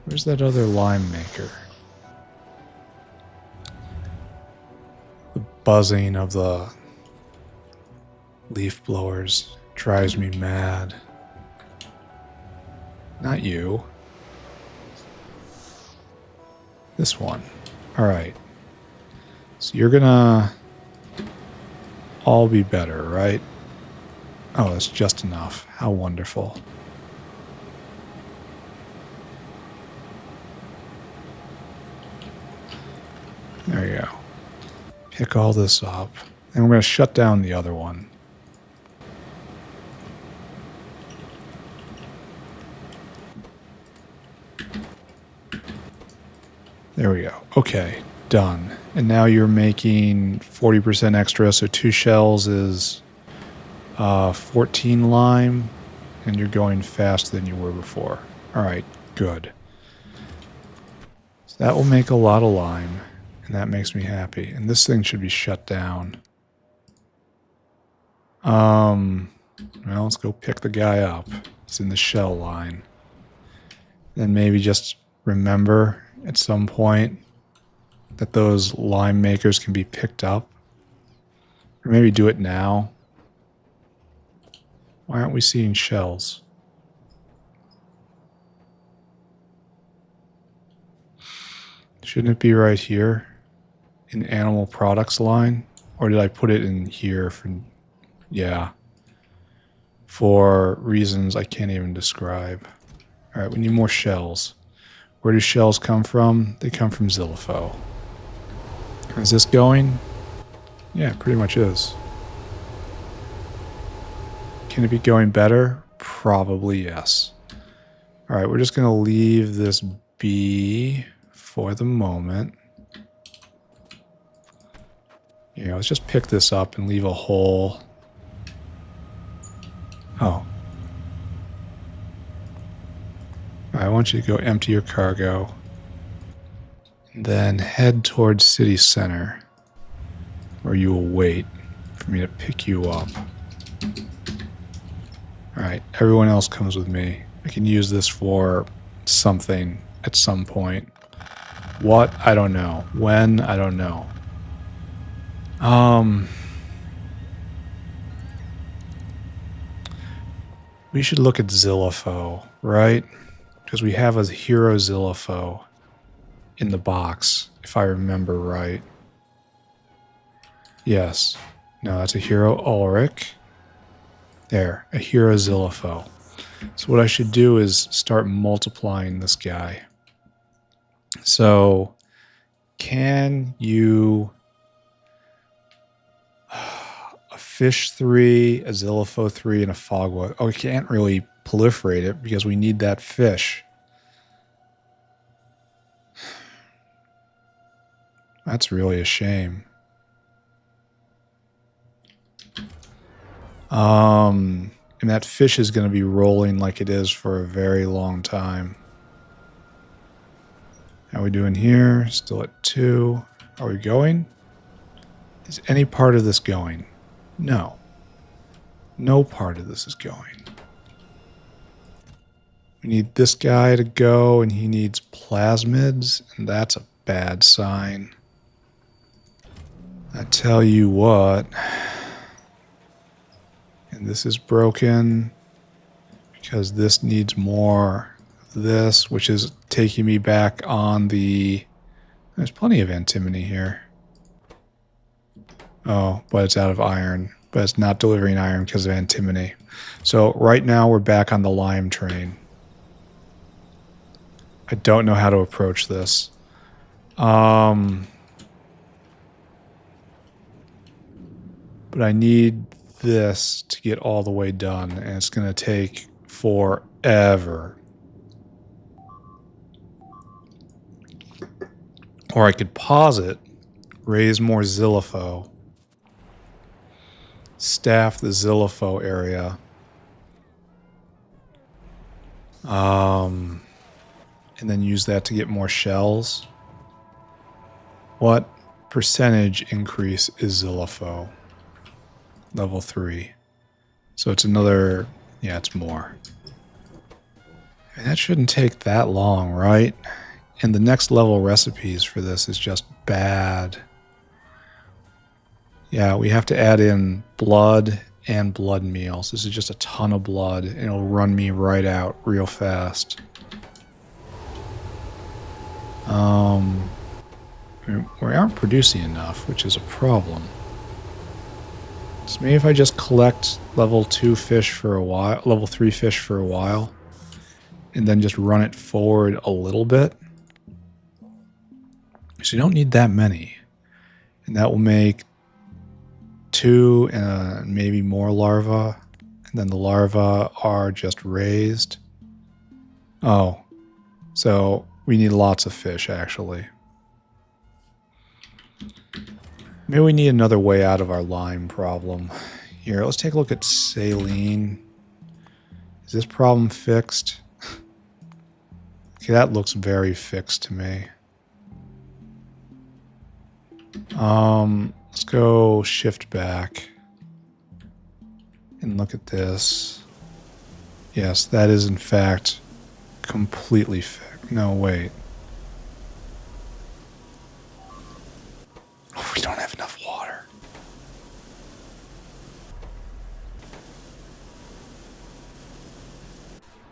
Where's that other lime maker? The buzzing of the leaf blowers drives me mad. Not you. This one. Alright. So you're gonna all be better, right? Oh, that's just enough. How wonderful. There you go. Pick all this up. And we're going to shut down the other one. There we go. Okay, done. And now you're making 40% extra, so 2 shells is 14 lime, and you're going faster than you were before. All right, good. So that will make a lot of lime, and that makes me happy. And this thing should be shut down. Well, let's go pick the guy up. It's in the shell line. Then maybe just remember at some point that those lime makers can be picked up. Or maybe do it now. Why aren't we seeing shells? Shouldn't it be right here in animal products line? Or did I put it in here for, yeah, for reasons I can't even describe. All right, we need more shells. Where do shells come from? They come from Zilipho. Is this going? Yeah, it pretty much is. Can it be going better? Probably yes. All right, we're just going to leave this be for the moment. Yeah, let's just pick this up and leave a hole. Oh. All right, I want you to go empty your cargo. And then head towards city center, where you will wait for me to pick you up. All right, everyone else comes with me. I can use this for something at some point. What? I don't know. When? I don't know. We should look at Zilipho, right? Because we have a hero Zilipho in the box, if I remember right. Yes. No, that's a hero Ulrich. There, a hero Zilipho. So what I should do is start multiplying this guy. So, can you... a fish 3, a Zilipho 3, and a Fogwa. Oh, we can't really proliferate it because we need that fish. That's really a shame. And that fish is going to be rolling like it is for a very long time. How are we doing here? Still at 2. Are we going? Is any part of this going? No. No part of this is going. We need this guy to go, and he needs plasmids, and that's a bad sign. I tell you what. And this is broken because this needs more of this, which is taking me back on the... There's plenty of antimony here. Oh, but it's out of iron. But it's not delivering iron because of antimony. So right now we're back on the lime train. I don't know how to approach this. But I need this to get all the way done, and it's going to take forever. Or I could pause it, raise more Zillipho, staff the Zillipho area. And then use that to get more shells. What percentage increase is Zillipho? Level 3. So it's another, yeah, it's more. And that shouldn't take that long, right? And the next level recipes for this is just bad. Yeah, we have to add in blood and blood meals. This is just a ton of blood, and it'll run me right out real fast. We aren't producing enough, which is a problem. So maybe if I just collect level 2 fish for a while, level 3 fish for a while, and then just run it forward a little bit. So you don't need that many. And that will make 2 and maybe more larvae. And then the larvae are just raised. Oh, so we need lots of fish, actually. Maybe we need another way out of our lime problem. Here, let's take a look at saline. Is this problem fixed? Okay, that looks very fixed to me. Let's go shift back and look at this. Yes, that is in fact completely fixed. No, wait. Oh, we don't have enough water.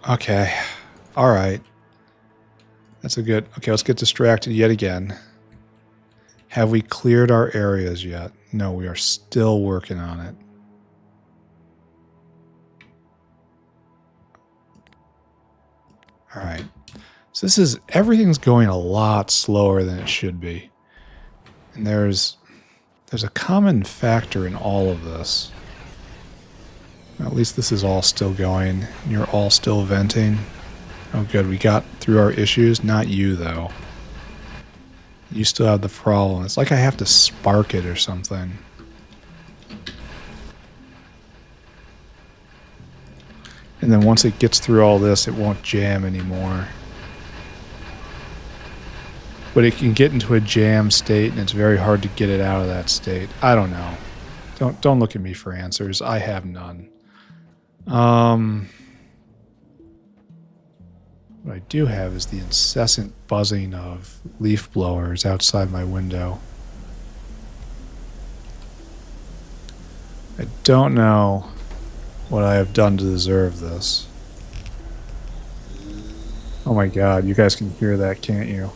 Okay. All right. That's a good... Okay, let's get distracted yet again. Have we cleared our areas yet? No, we are still working on it. All right. So this is... Everything's going a lot slower than it should be. And there's a common factor in all of this. At least this is all still going. You're all still venting. Oh, good. We got through our issues. Not you, though. You still have the problem. It's like I have to spark it or something. And then once it gets through all this, it won't jam anymore. But it can get into a jam state, and it's very hard to get it out of that state. I don't know. Don't look at me for answers. I have none. What I do have is the incessant buzzing of leaf blowers outside my window. I don't know what I have done to deserve this. Oh my god, you guys can hear that, can't you?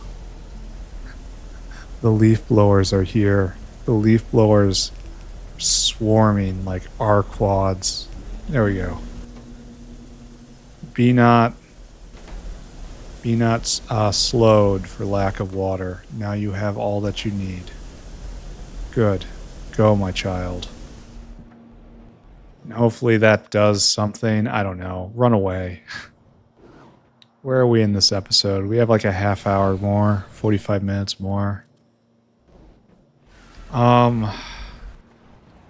The leaf blowers are here. The leaf blowers are swarming like R-quads. There we go. Be not slowed for lack of water. Now you have all that you need. Good. Go, my child. And hopefully that does something. I don't know. Run away. Where are we in this episode? We have like a half hour more. 45 minutes more.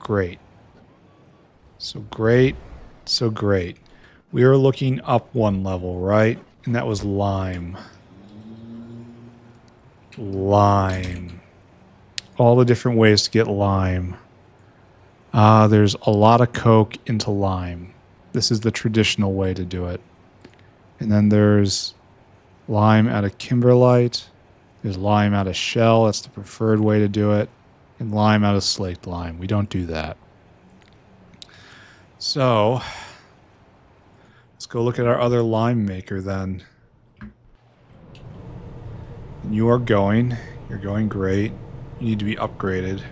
Great. So great. So great. We are looking up one level, right? And that was lime. Lime. All the different ways to get lime. There's a lot of coke into lime. This is the traditional way to do it. And then there's lime out of kimberlite. There's lime out of shell. That's the preferred way to do it. And lime out of slaked lime. We don't do that. So... let's go look at our other lime maker then. And you are going. You're going great. You need to be upgraded.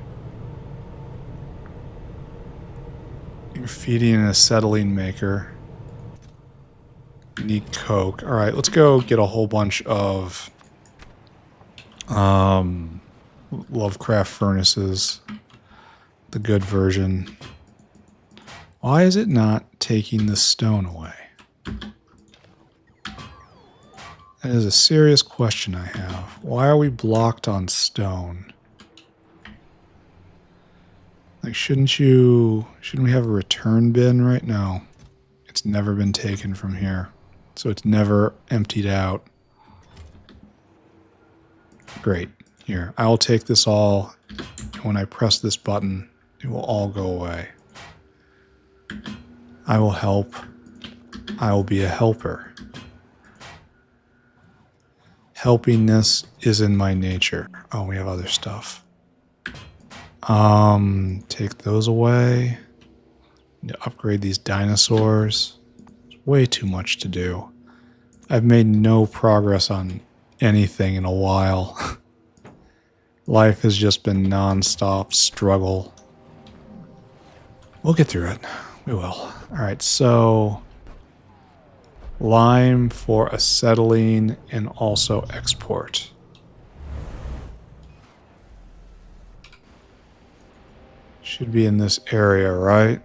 You're feeding an acetylene maker. You need coke. Alright, let's go get a whole bunch of Lovecraft furnaces. The good version. Why is it not taking the stone away? That is a serious question I have. Why are we blocked on stone? Like, shouldn't we have a return bin right now? It's never been taken from here. So it's never emptied out. Great. Here, I will take this all, and when I press this button, it will all go away. I will help. I will be a helper. Helpingness is in my nature. Oh, we have other stuff. Take those away. Need to upgrade these dinosaurs. There's way too much to do. I've made no progress on anything in a while. Life has just been non-stop struggle. We'll get through it. We will. Alright, so lime for acetylene and also export. Should be in this area, right?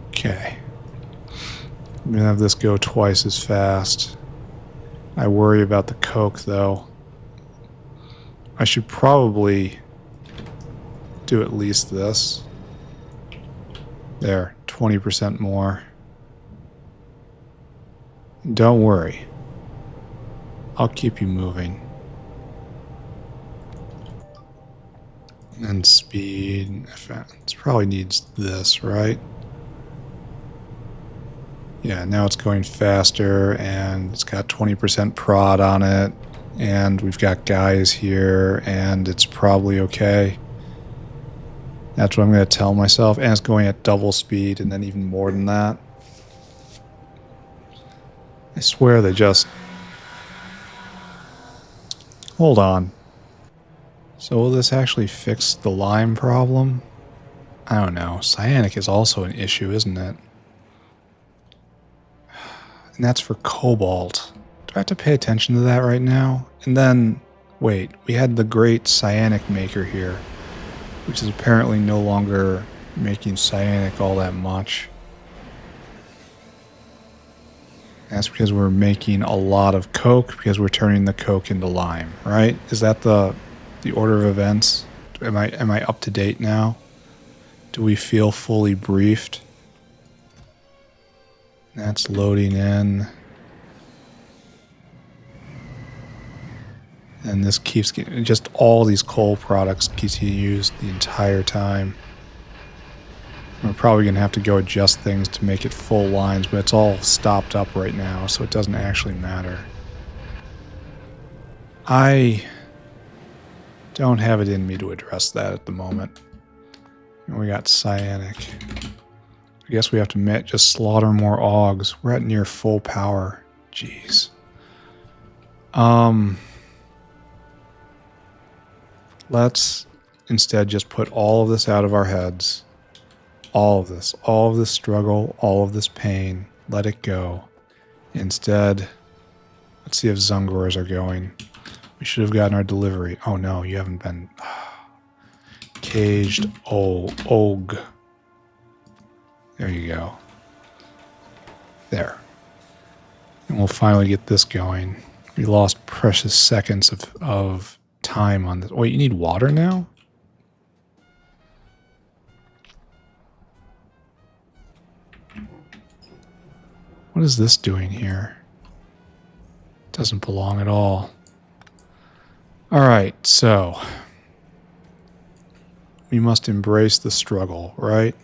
Okay. I'm going to have this go twice as fast. I worry about the coke, though. I should probably do at least this. There, 20% more. Don't worry. I'll keep you moving. And speed. It probably needs this, right? Yeah, now it's going faster, and it's got 20% prod on it, and we've got guys here, and it's probably okay. That's what I'm going to tell myself, and it's going at double speed, and then even more than that. I swear they just... Hold on. So will this actually fix the lime problem? I don't know. Cyanic is also an issue, isn't it? And that's for cobalt. Do I have to pay attention to that right now? And then, wait, we had the great cyanic maker here, which is apparently no longer making cyanic all that much. That's because we're making a lot of coke, because we're turning the coke into lime, right? Is that the order of events? Am I up to date now? Do we feel fully briefed? That's loading in. And this keeps getting, just all these coal products keeps getting used the entire time. We're probably going to have to go adjust things to make it full lines, but it's all stopped up right now, so it doesn't actually matter. I don't have it in me to address that at the moment. And we got cyanic. I guess we have to just slaughter more augs. We're at near full power. Jeez. Let's instead just put all of this out of our heads. All of this struggle, all of this pain. Let it go. Instead, let's see if Zungrors are going. We should have gotten our delivery. Oh no, you haven't been... Caged Og. There you go. There. And we'll finally get this going. We lost precious seconds of time on this. Wait, you need water now? What is this doing here? Doesn't belong at all. Alright, so... we must embrace the struggle, right?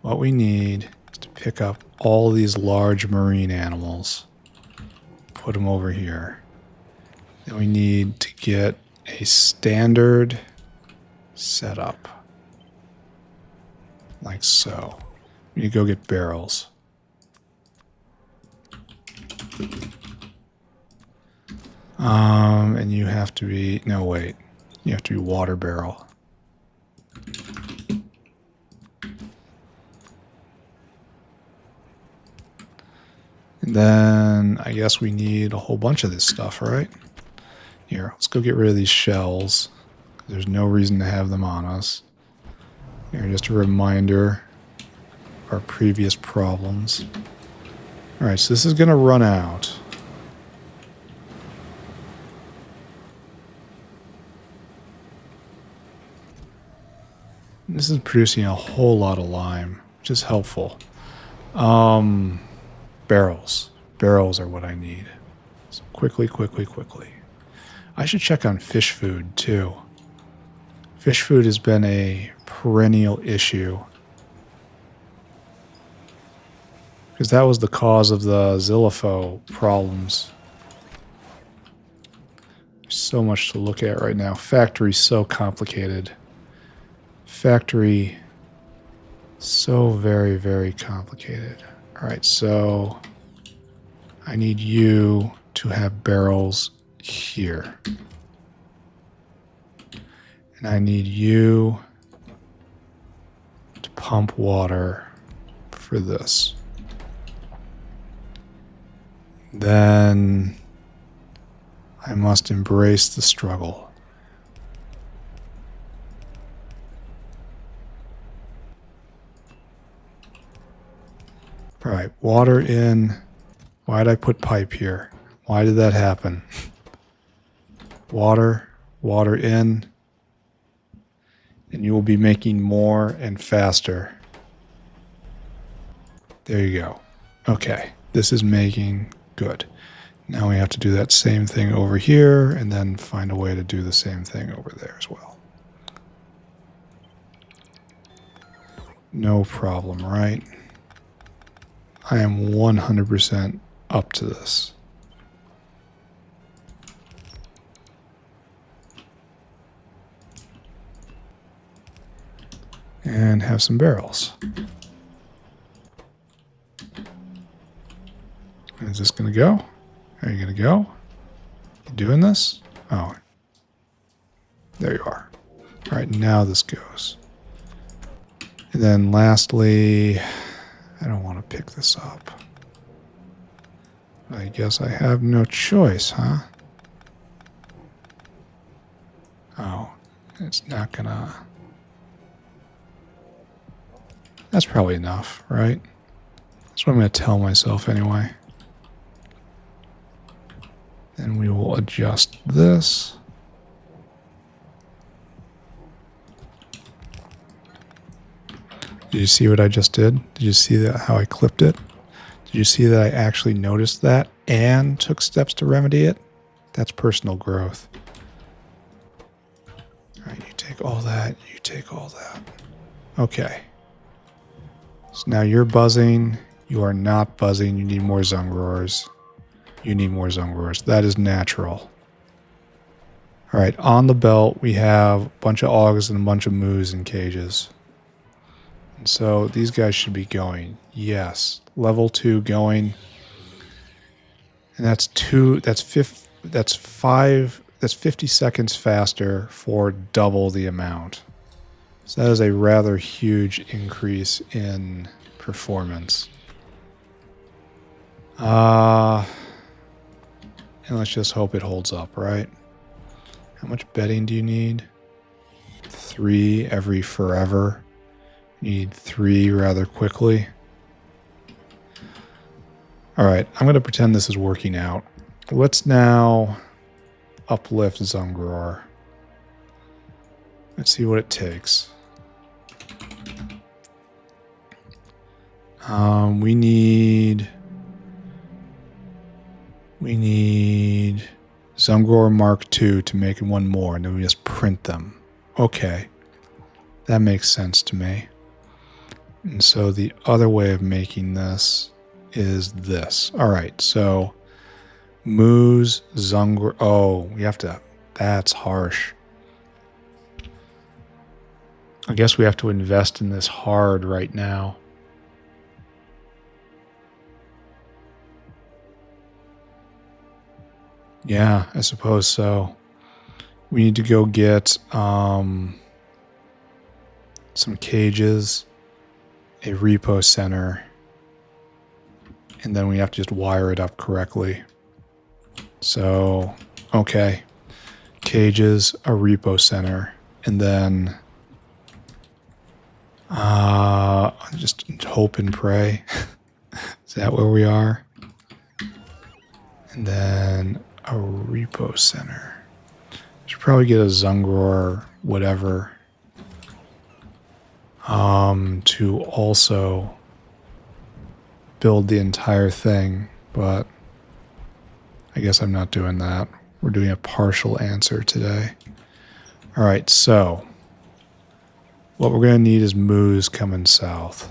What we need is to pick up all these large marine animals. Put them over here. Then we need to get a standard setup. Like so. We need to go get barrels. And you have to be... no, wait. You have to be water barrel. And then I guess we need a whole bunch of this stuff, right? Here, let's go get rid of these shells. There's no reason to have them on us. We Here, just a reminder of our previous problems. All right, so this is going to run out. This is producing a whole lot of lime, which is helpful. Barrels. Barrels are what I need. So quickly. I should check on fish food, too. Fish food has been a perennial issue. Because that was the cause of the Xylopho problems. There's so much to look at right now. Factory's so complicated. Factory, so very, very complicated. All right, so I need you to have barrels here. And I need you to pump water for this. Then I must embrace the struggle. All right, water in. Why did I put pipe here? Why did that happen? Water in. And you will be making more and faster. There you go. Okay, this is making good. Now we have to do that same thing over here and then find a way to do the same thing over there as well. No problem, right? I am 100% up to this. And have some barrels. Is this going to go? Are you going to go? You doing this? Oh. There you are. All right, now this goes. And then lastly, I don't want to pick this up. I guess I have no choice, huh? Oh, it's not gonna... That's probably enough, right? That's what I'm going to tell myself anyway. Then we will adjust this. Did you see what I just did? Did you see that how I clipped it? Did you see that I actually noticed that and took steps to remedy it? That's personal growth. All right, you take all that, you take all that. Okay. So now you're buzzing. You are not buzzing. You need more Zungrors. You need more Zungrors. That is natural. All right, on the belt, we have a bunch of Augs and a bunch of Moos in cages. And so these guys should be going. Yes. Level 2 going. And that's 50 seconds faster for double the amount. So that is a rather huge increase in performance. And let's just hope it holds up, right? How much bedding do you need? 3 every forever. You need 3 rather quickly. All right, I'm going to pretend this is working out. Let's now uplift Zungror. Let's see what it takes. We need Zungror Mark II to make one more, and then we just print them. Okay, that makes sense to me. And so the other way of making this is this. All right, so Moose, Zungror. Oh, we have to. That's harsh. I guess we have to invest in this hard right now. Yeah, I suppose so. We need to go get some cages, a repo center, and then we have to just wire it up correctly. So, okay. Cages, a repo center, and then Just hope and pray. Is that where we are? And then a repo center. Should probably get a Zungror, whatever, to also build the entire thing, but I guess I'm not doing that. We're doing a partial answer today. All right, so what we're going to need is moose coming south.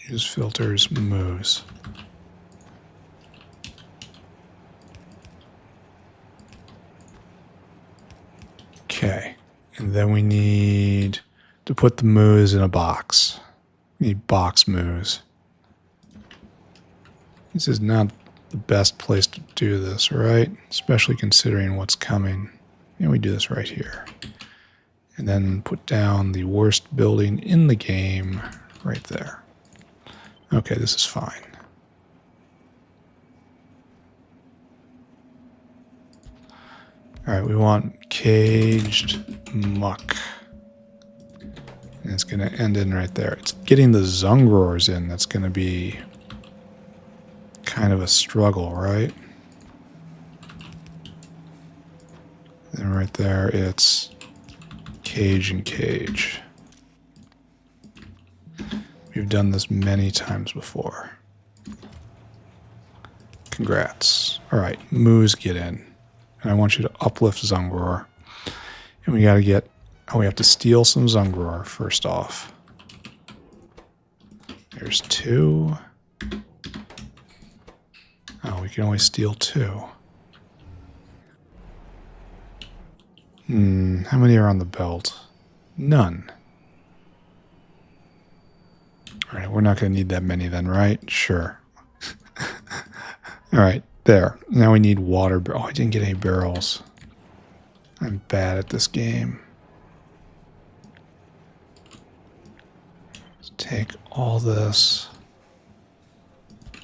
Use filters, moose. Okay, and then we need to put the moose in a box. We need box moose. This is not the best place to do this, right? Especially considering what's coming. And we do this right here. And then put down the worst building in the game right there. Okay, this is fine. All right, we want caged muck. And it's going to end in right there. It's getting the Zungrors in that's going to be kind of a struggle, right? And right there, it's cage and cage. We've done this many times before. Congrats. All right, moose get in. And I want you to uplift Zungror. And we got to get... Oh, we have to steal some Zungror first off. There's 2. Oh, we can only steal 2. How many are on the belt? None. All right, we're not going to need that many then, right? Sure. All right, there. Now we need water. Oh, I didn't get any barrels. I'm bad at this game. Let's take all this.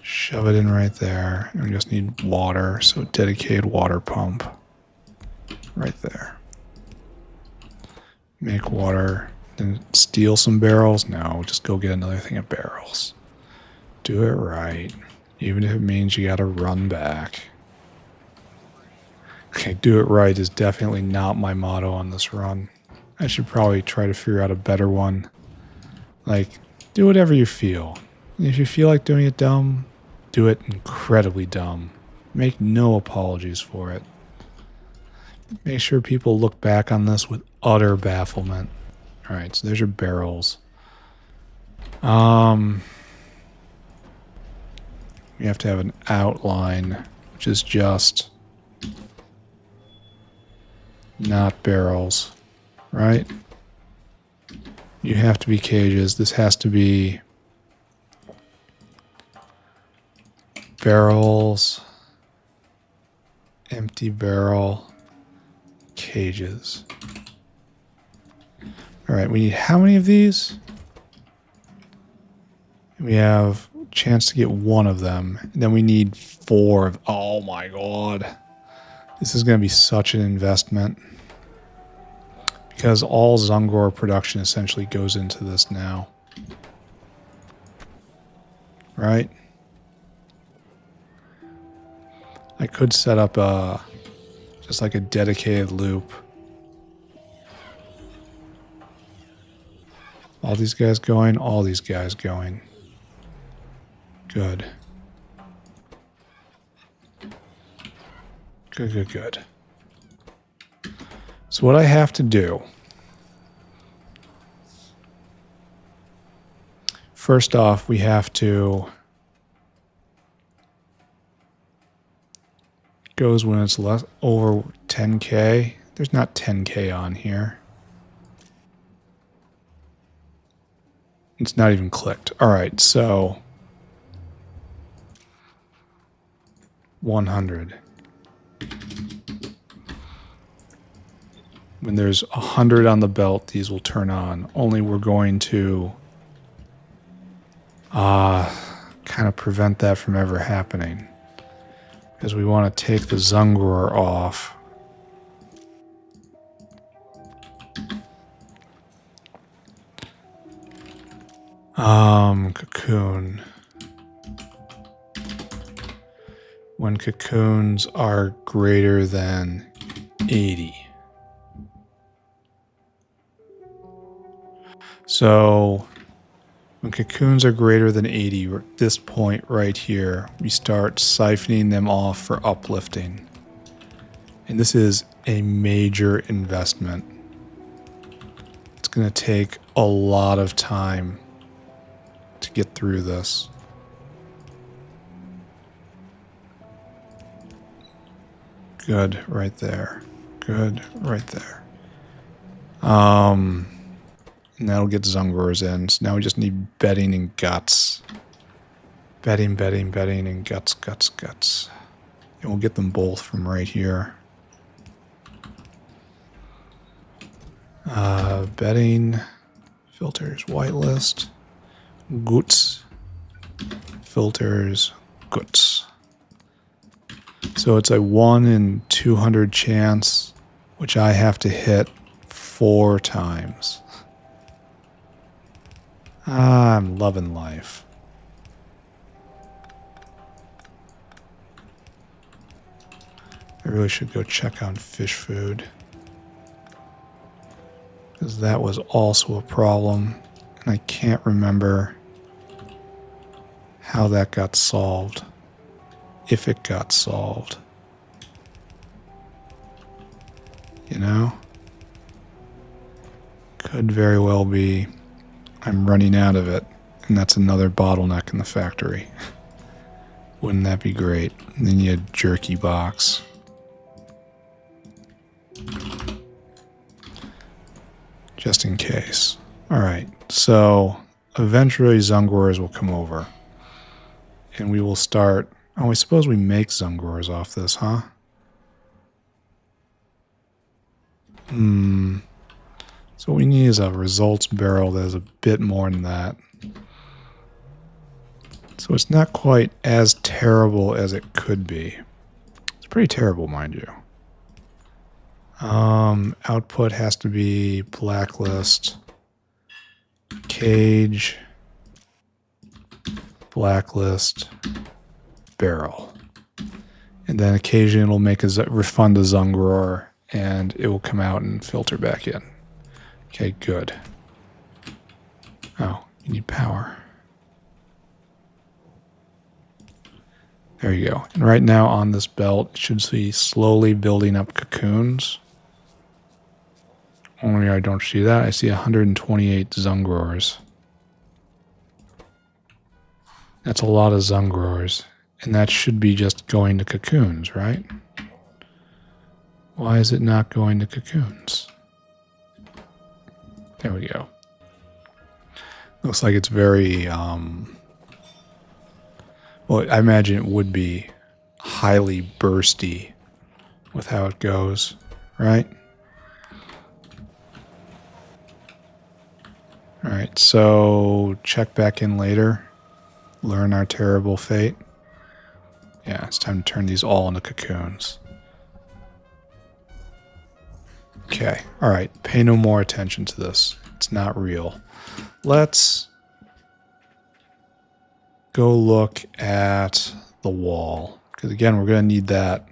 Shove it in right there. And we just need water, so dedicated water pump. Right there. Make water. Then steal some barrels? No, just go get another thing of barrels. Do it right. Even if it means you gotta run back. Okay, do it right is definitely not my motto on this run. I should probably try to figure out a better one. Like, do whatever you feel. If you feel like doing it dumb, do it incredibly dumb. Make no apologies for it. Make sure people look back on this with utter bafflement. Alright, so there's your barrels. We have to have an outline, which is just not barrels, right? You have to be cages. This has to be barrels, empty barrel, cages. All right, we need how many of these? We have a chance to get 1 of them. And then we need 4 of... Oh my god. This is going to be such an investment. Because all Zungror production essentially goes into this now. Right? I could set up just like a dedicated loop. All these guys going, all these guys going. Good. Good, good, good. So what I have to do... First off, we have to... Goes when it's less over 10k. There's not 10k on here. It's not even clicked. All right, so 100. When there's 100 on the belt, these will turn on. Only we're going to kind of prevent that from ever happening. Because we want to take the Zungror off. Cocoon. When cocoons are greater than 80. So when cocoons are greater than 80, at this point right here, we start siphoning them off for uplifting. And this is a major investment. It's going to take a lot of time to get through this. Good right there. Good right there. And that'll get Zungrors in. So now we just need bedding and guts. Bedding, and guts. And we'll get them both from right here. Bedding, filters, whitelist, goods, filters, goods. So it's a 1 in 200 chance, which I have to hit 4 times. I'm loving life. I really should go check on fish food, because that was also a problem, and I can't remember how that got solved, if it got solved. You know? Could very well be I'm running out of it, and that's another bottleneck in the factory. Wouldn't that be great? And then you had jerky box. Just in case. Alright, so eventually Zungrors will come over. And we will start... Oh, I suppose we make Zungrors off this, huh? So what we need is a results barrel that is a bit more than that. So it's not quite as terrible as it could be. It's pretty terrible, mind you. Output has to be blacklist, cage, blacklist, barrel. And then occasionally it'll make a refund a Zungror, and it will come out and filter back in. Okay, good. Oh, you need power. There you go. And right now on this belt, it should be slowly building up cocoons. Only I don't see that. I see 128 Zungrors. That's a lot of Zungrors. And that should be just going to cocoons, right? Why is it not going to cocoons? There we go. Looks like it's very, well, I imagine it would be highly bursty with how it goes, right? Alright, so check back in later. Learn our terrible fate. Yeah, it's time to turn these all into cocoons. Okay, alright, pay no more attention to this. It's not real. Let's go look at the wall. Because again, we're going to need that.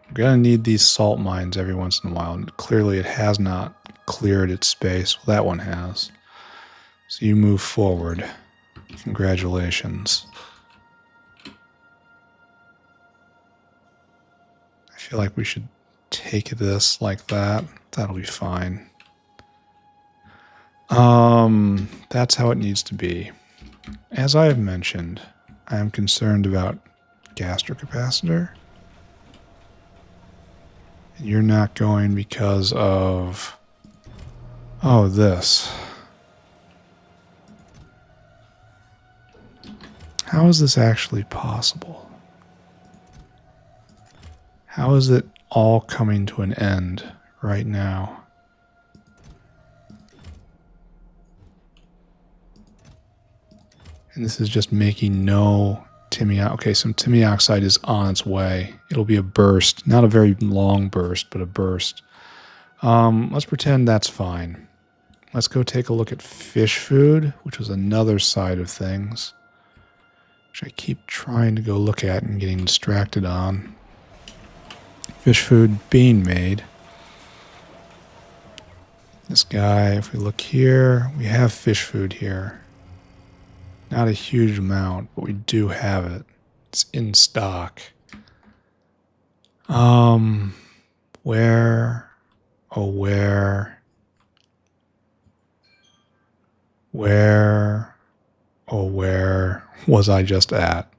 We're going to need these salt mines every once in a while. And clearly it has not cleared its space. Well, that one has. So you move forward. Congratulations. I feel like we should take this like that. That'll be fine. That's how it needs to be. As I have mentioned, I am concerned about gastrocapacitor. And you're not going because of... Oh, this. How is this actually possible? How is it all coming to an end right now? And this is just making no timioxide. Okay, some timioxide is on its way. It'll be a burst. Not a very long burst, but a burst. Let's pretend that's fine. Let's go take a look at fish food, which was another side of things, which I keep trying to go look at and getting distracted on. Fish food being made. This guy, if we look here, we have fish food here. Not a huge amount, but we do have it. It's in stock. Where was I just at?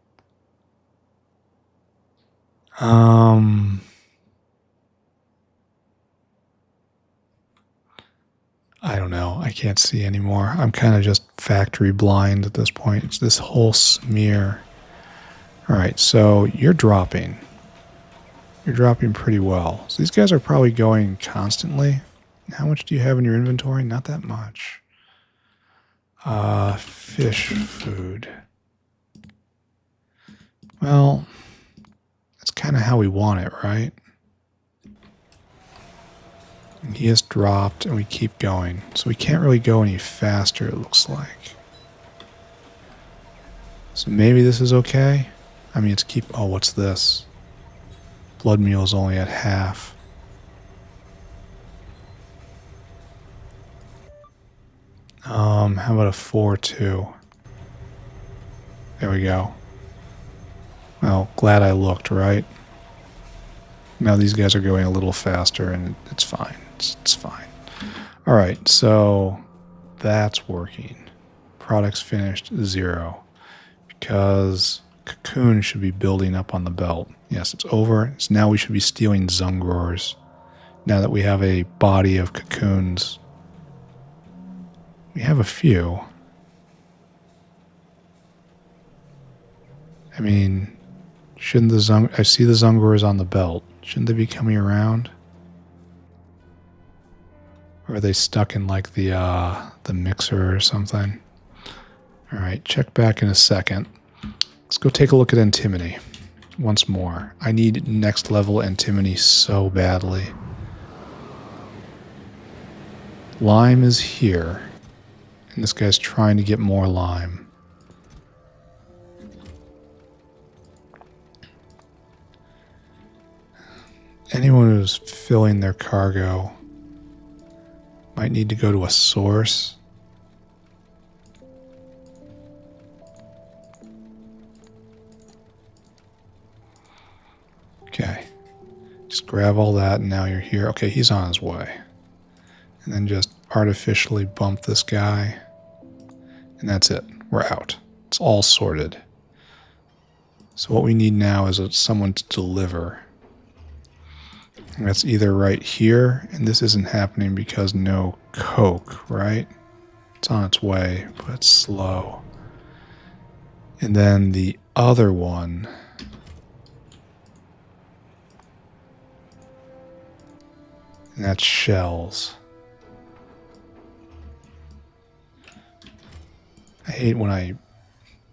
I don't know. I can't see anymore. I'm kind of just factory blind at this point. It's this whole smear. All right, so you're dropping. You're dropping pretty well. So these guys are probably going constantly. How much do you have in your inventory? Not that much. Fish food. Well, that's kind of how we want it, right? And he has dropped, and we keep going. So we can't really go any faster, it looks like. So maybe this is okay? I mean, it's keep... Oh, what's this? Blood meal is only at half. How about a 4-2? There we go. Well, glad I looked, right? Now these guys are going a little faster, and it's fine. It's fine. All right, so that's working. Products finished 0. Because cocoon should be building up on the belt. Yes, it's over. So now we should be stealing Zungrors. Now that we have a body of cocoons. We have a few. I mean, shouldn't I see the Zungrors on the belt. Shouldn't they be coming around? Or are they stuck in like the mixer or something? All right, check back in a second. Let's go take a look at antimony once more. I need next level antimony so badly. Lime is here. And this guy's trying to get more lime. Anyone who's filling their cargo might need to go to a source. Okay. Just grab all that and now you're here. Okay, he's on his way. And then just artificially bump this guy. And that's it. We're out. It's all sorted. So what we need now is someone to deliver. And that's either right here, and this isn't happening because no coke, right? It's on its way, but it's slow. And then the other one... And that's shells. I hate when I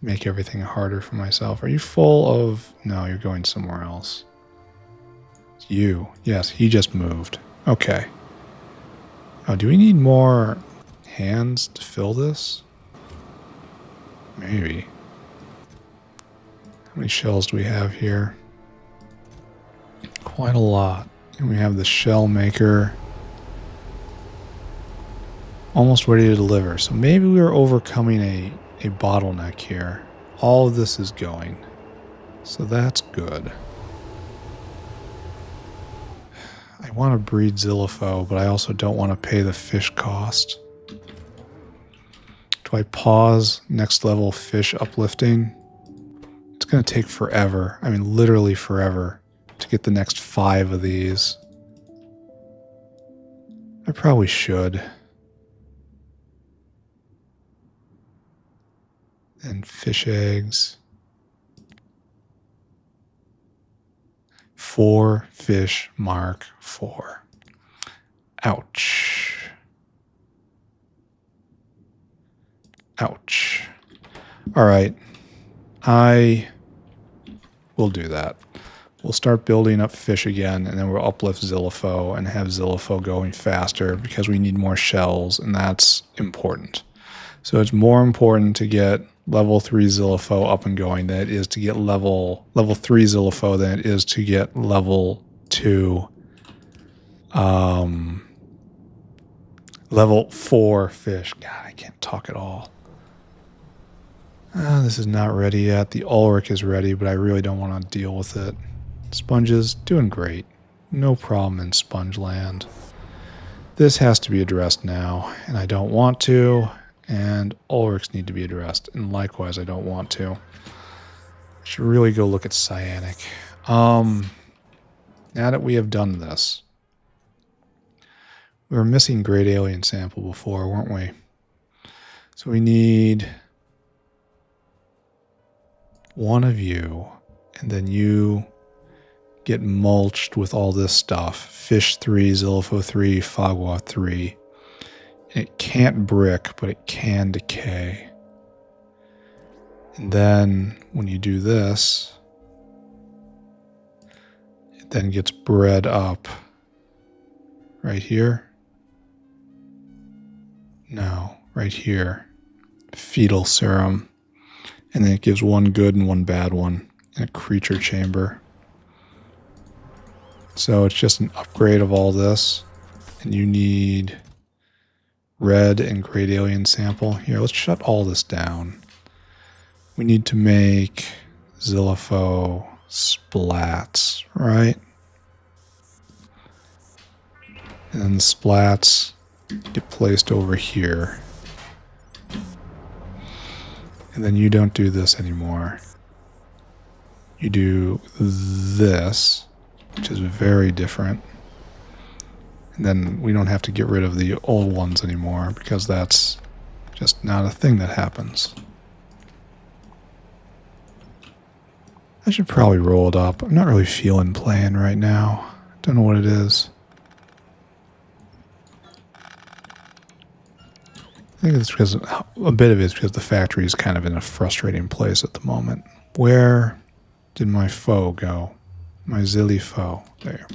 make everything harder for myself. Are you full of... No, you're going somewhere else. It's you. Yes, he just moved. Okay. Oh, do we need more hands to fill this? Maybe. How many shells do we have here? Quite a lot. And we have the shell maker almost ready to deliver. So maybe we are overcoming a bottleneck here. All of this is going. So that's good. I want to breed Zillipho, but I also don't want to pay the fish cost. Do I pause next level fish uplifting? It's going to take forever. I mean, literally forever to get the next 5 of these. I probably should. And fish eggs. 4 fish mark 4. Ouch. Ouch. All right. I will do that. we'll start building up fish again, and then we'll uplift Zillifo and have Zillifo going faster because we need more shells, and that's important. So it's more important to get level 3 Zillifo up and going than it is to get level 3 Zillifo than it is to get level 2 level 4 fish. God, I can't talk at all. This is not ready yet. The Ulrich is ready, but I really don't want to deal with it. Sponges, doing great. No problem in Sponge Land. This has to be addressed now, and I don't want to. And Ulrichs need to be addressed, and likewise I don't want to. I should really go look at Cyanic. Now that we have done this, we were missing Great Alien Sample before, weren't we? So we need one of you, and then you get mulched with all this stuff. Fish 3, Zillifo 3, Fogwa 3. It can't brick, but it can decay. And then when you do this, it then gets bred up right here. No, right here. Fetal serum. And then it gives one good and one bad one in a creature chamber. So it's just an upgrade of all this. And you need red and Great Alien Sample. Here, let's shut all this down. We need to make Zillifo splats, right? And then the splats get placed over here. And then you don't do this anymore. You do this, which is very different. And then we don't have to get rid of the old ones anymore because that's just not a thing that happens. I should probably roll it up. I'm not really feeling playing right now. Don't know what it is. I think it's because a bit of it is because the factory is kind of in a frustrating place at the moment. Where did my foe go? My Zilly foe. There.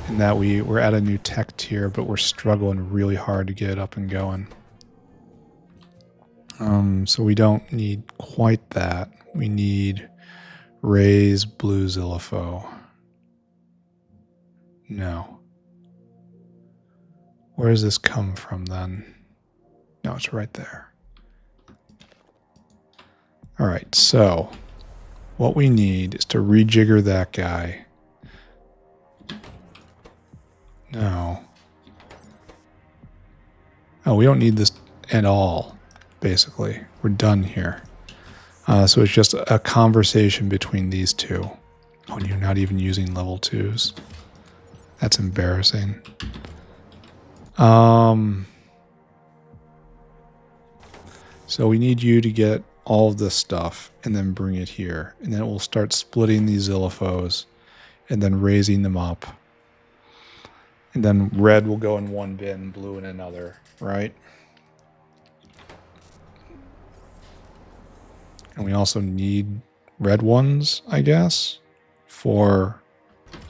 In that we're at a new tech tier, but we're struggling really hard to get it up and going. So we don't need quite that. We need Ray's Blue Zillifo. No. Where does this come from then? No, it's right there. Alright, so what we need is to rejigger that guy. No. Oh, we don't need this at all, basically. We're done here. So it's just a conversation between these two. Oh, and you're not even using level 2s. That's embarrassing. So we need you to get all of this stuff and then bring it here. And then we'll start splitting these Zillifos and then raising them up. And then red will go in one bin, blue in another, right? And we also need red ones, I guess, for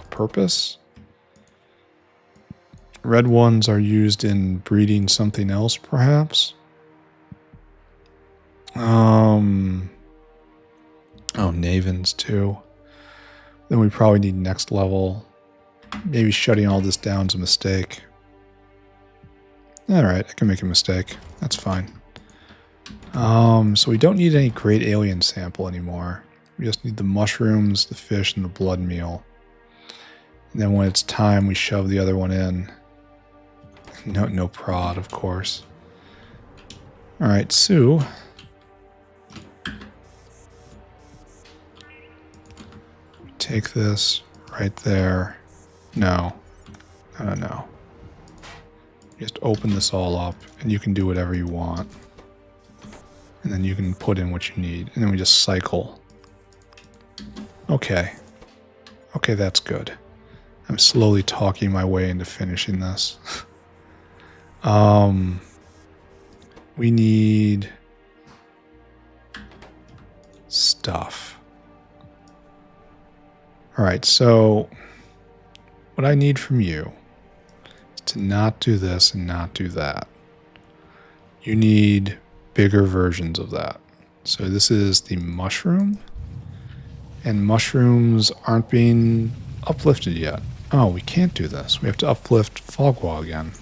a purpose. Red ones are used in breeding something else, perhaps. Oh, Navens too. Then we probably need next level. Maybe shutting all this down is a mistake. Alright, I can make a mistake. That's fine. So we don't need any Great Alien Sample anymore. We just need the mushrooms, the fish, and the blood meal. And then when it's time, we shove the other one in. No prod, of course. Alright, Sue. Take this right there. No. No. Just open this all up, and you can do whatever you want. And then you can put in what you need. And then we just cycle. Okay. Okay, that's good. I'm slowly talking my way into finishing this. We need stuff. All right, so what I need from you is to not do this and not do that. You need bigger versions of that. So this is the mushroom, and mushrooms aren't being uplifted yet. Oh, we can't do this. We have to uplift Fogwa again.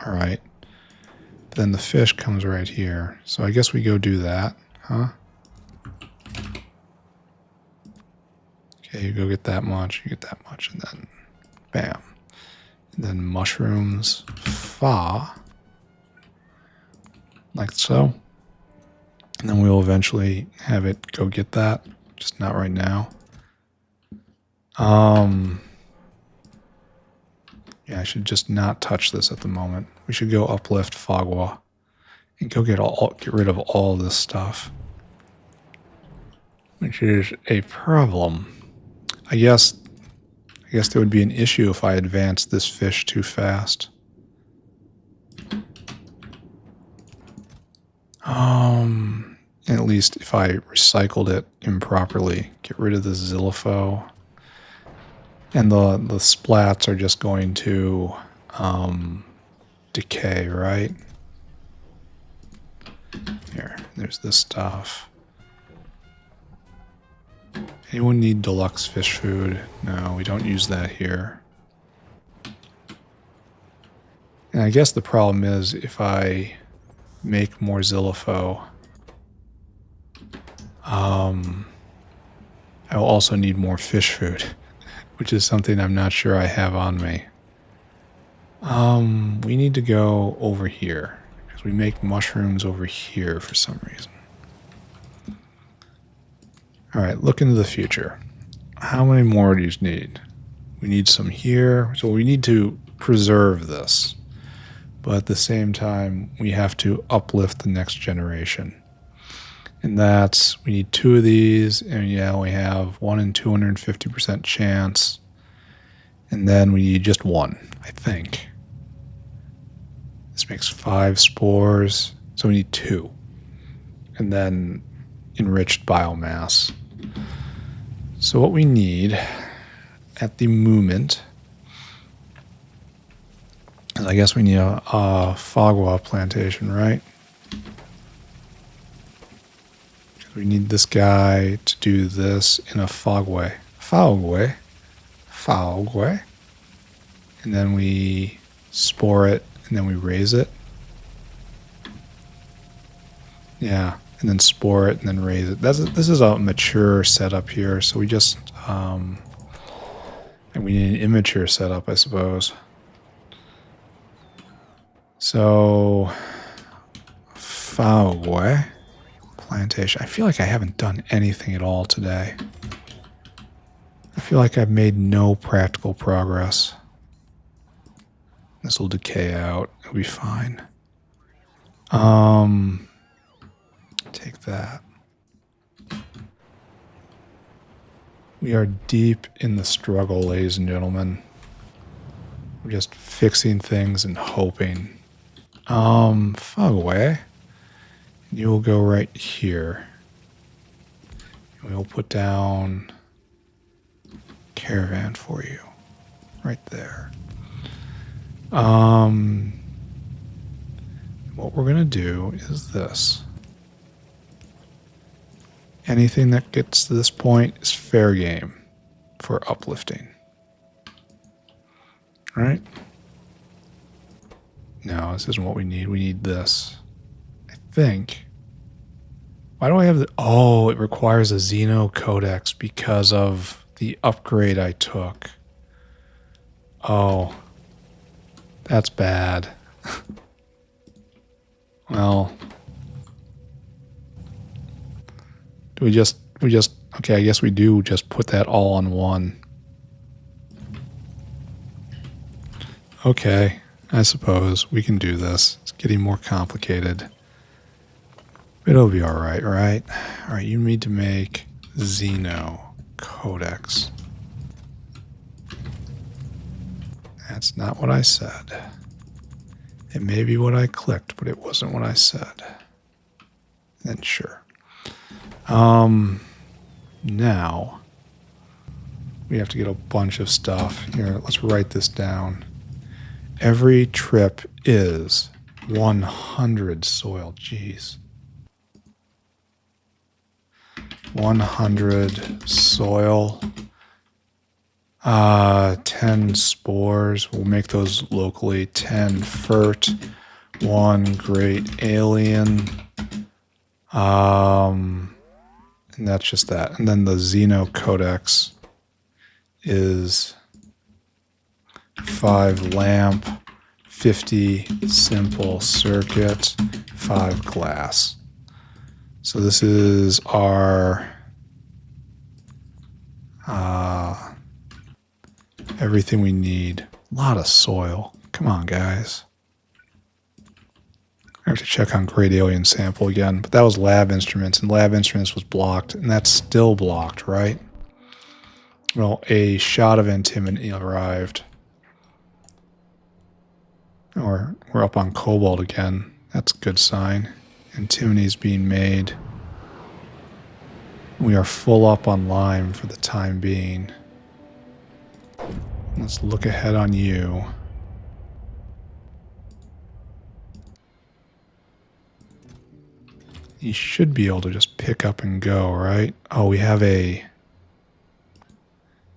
All right. Then the fish comes right here. So I guess we go do that, huh? Okay, you go get that much, you get that much, and then bam. And then mushrooms, fa, like so. And then we'll eventually have it go get that, just not right now. Yeah, I should just not touch this at the moment. We should go uplift Fogwa and go get rid of all this stuff, which is a problem. I guess there would be an issue if I advanced this fish too fast. At least if I recycled it improperly, get rid of the Zillifo. And the splats are just going to decay, right? Here, there's this stuff. Anyone need deluxe fish food? No, we don't use that here. And I guess the problem is if I make more Zillifo, I will also need more fish food, which is something I'm not sure I have on me. We need to go over here because we make mushrooms over here for some reason. All right, look into the future. How many more do you need? We need some here. So we need to preserve this. But at the same time, we have to uplift the next generation. And that's, we need 2 of these. And yeah, we have 1 in 250% chance. And then we need just 1, I think. This makes 5 spores. So we need 2. And then enriched biomass. So what we need at the moment is, I guess we need a Fogwa plantation, right? We need this guy to do this in a Fogway. Fogway. And then we spore it, and then we raise it. Yeah, and then spore it, and then raise it. This is a mature setup here, so we just... and we need an immature setup, I suppose. So... Fogway. Plantation. I feel like I haven't done anything at all today. I feel like I've made no practical progress. This will decay out. It'll be fine. Take that. We are deep in the struggle, ladies and gentlemen. We're just fixing things and hoping. Fog away. You will go right here. We will put down caravan for you. Right there. What we're going to do is this. Anything that gets to this point is fair game for uplifting. All right? No, this isn't what we need. We need this. I think. Why do I have the... Oh, it requires a Xeno Codex because of the upgrade I took. Oh. That's bad. Well... We just, okay, I guess we do just put that all on one. Okay, I suppose we can do this. It's getting more complicated. But it'll be alright, right? Alright, you need to make Xeno Codex. That's not what I said. It may be what I clicked, but it wasn't what I said. Then sure. Now we have to get a bunch of stuff. Here, let's write this down. Every trip is 100 soil. Jeez. 100 soil. 10 spores. We'll make those locally. 10 fert. 1 great alien. And that's just that. And then the Xeno Codex is 5 lamp, 50 simple circuit, 5 glass. So this is our everything we need. A lot of soil. Come on, guys. I have to check on Great Alien Sample again, but that was Lab Instruments, and Lab Instruments was blocked, and that's still blocked, right? Well, a shot of antimony arrived. Or we're up on cobalt again. That's a good sign. Antimony is being made. We are full up on lime for the time being. Let's look ahead on you. You should be able to just pick up and go, right? Oh, we have a...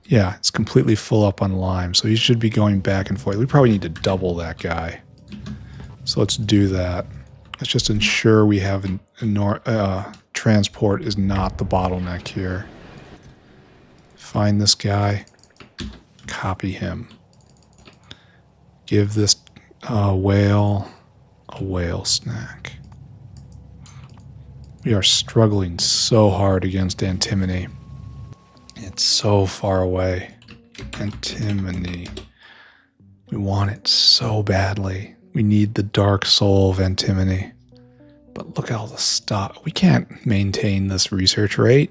Yeah, it's completely full up on lime, so you should be going back and forth. We probably need to double that guy. So let's do that. Let's just ensure we have transport is not the bottleneck here. Find this guy. Copy him. Give this whale a whale snack. We are struggling so hard against antimony. It's so far away. Antimony. We want it so badly. We need the dark soul of antimony. But look at all the stuff. We can't maintain this research rate.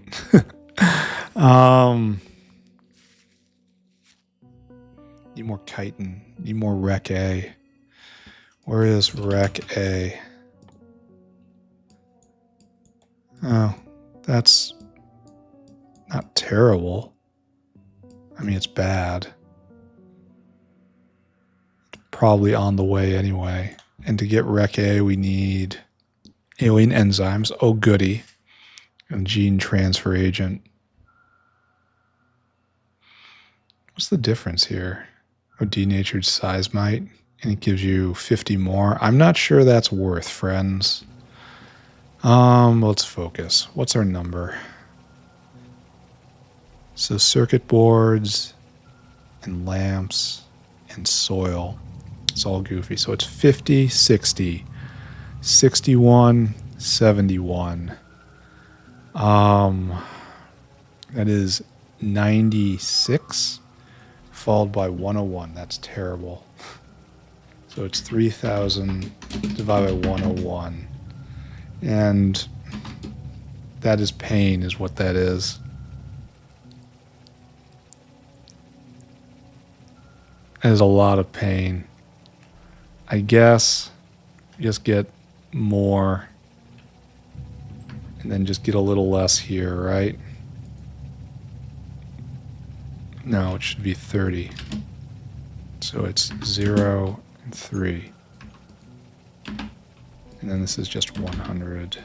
Need more chitin. Need more Rec A. Where is Rec A? Oh, that's not terrible. I mean, it's bad. It's probably on the way anyway. And to get Rec A, we need alien enzymes. Oh, goody. And gene transfer agent. What's the difference here? Oh, denatured seismite. And it gives you 50 more. I'm not sure that's worth, friends. Let's focus. What's our number? So circuit boards and lamps and soil. It's all goofy. So it's 50, 60, 61, 71. That is 96 followed by 101. That's terrible. So it's 3,000 divided by 101. And that is pain, is what that is. That is a lot of pain. I guess just get more and then just get a little less here, right? No, it should be 30. So it's 0 and 3. And then this is just 100.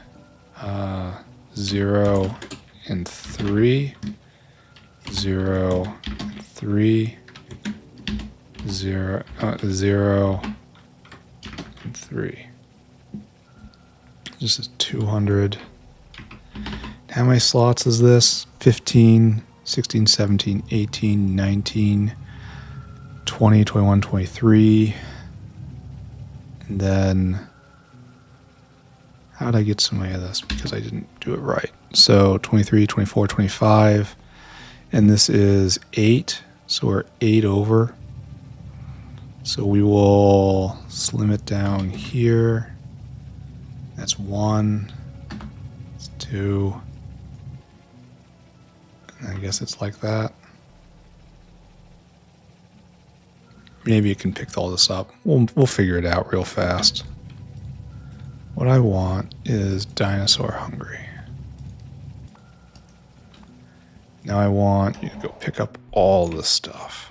0 and 3. 0 and 3. 0 and 3. This is 200. How many slots is this? 15, 16, 17, 18, 19, 20, 21, 23. And then... How did I get so many of this? Because I didn't do it right. So 23, 24, 25. And this is 8. So we're 8 over. So we will slim it down here. That's 1. That's 2. And I guess it's like that. Maybe you can pick all this up. We'll figure it out real fast. What I want is dinosaur hungry. Now I want you to go pick up all this stuff.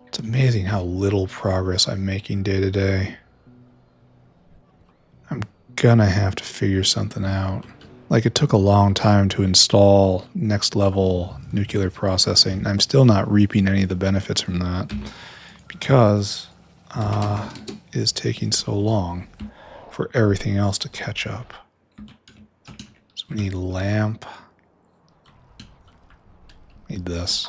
It's amazing how little progress I'm making day to day. I'm gonna have to figure something out. Like, it took a long time to install next level nuclear processing. I'm still not reaping any of the benefits from that because it is taking so long for everything else to catch up. So we need lamp. Need this.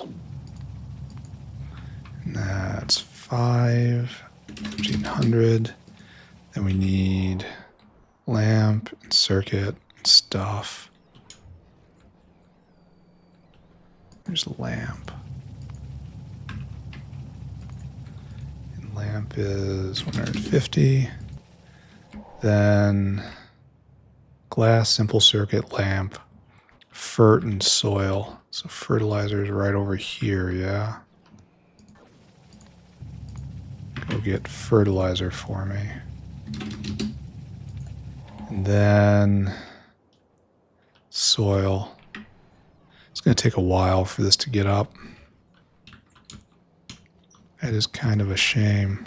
And that's 1500. Then we need lamp and circuit and stuff. There's lamp. And lamp is 150. Then glass, simple circuit, lamp, fert, and soil. So fertilizer is right over here, yeah? Go get fertilizer for me. And then soil. It's going to take a while for this to get up. That is kind of a shame.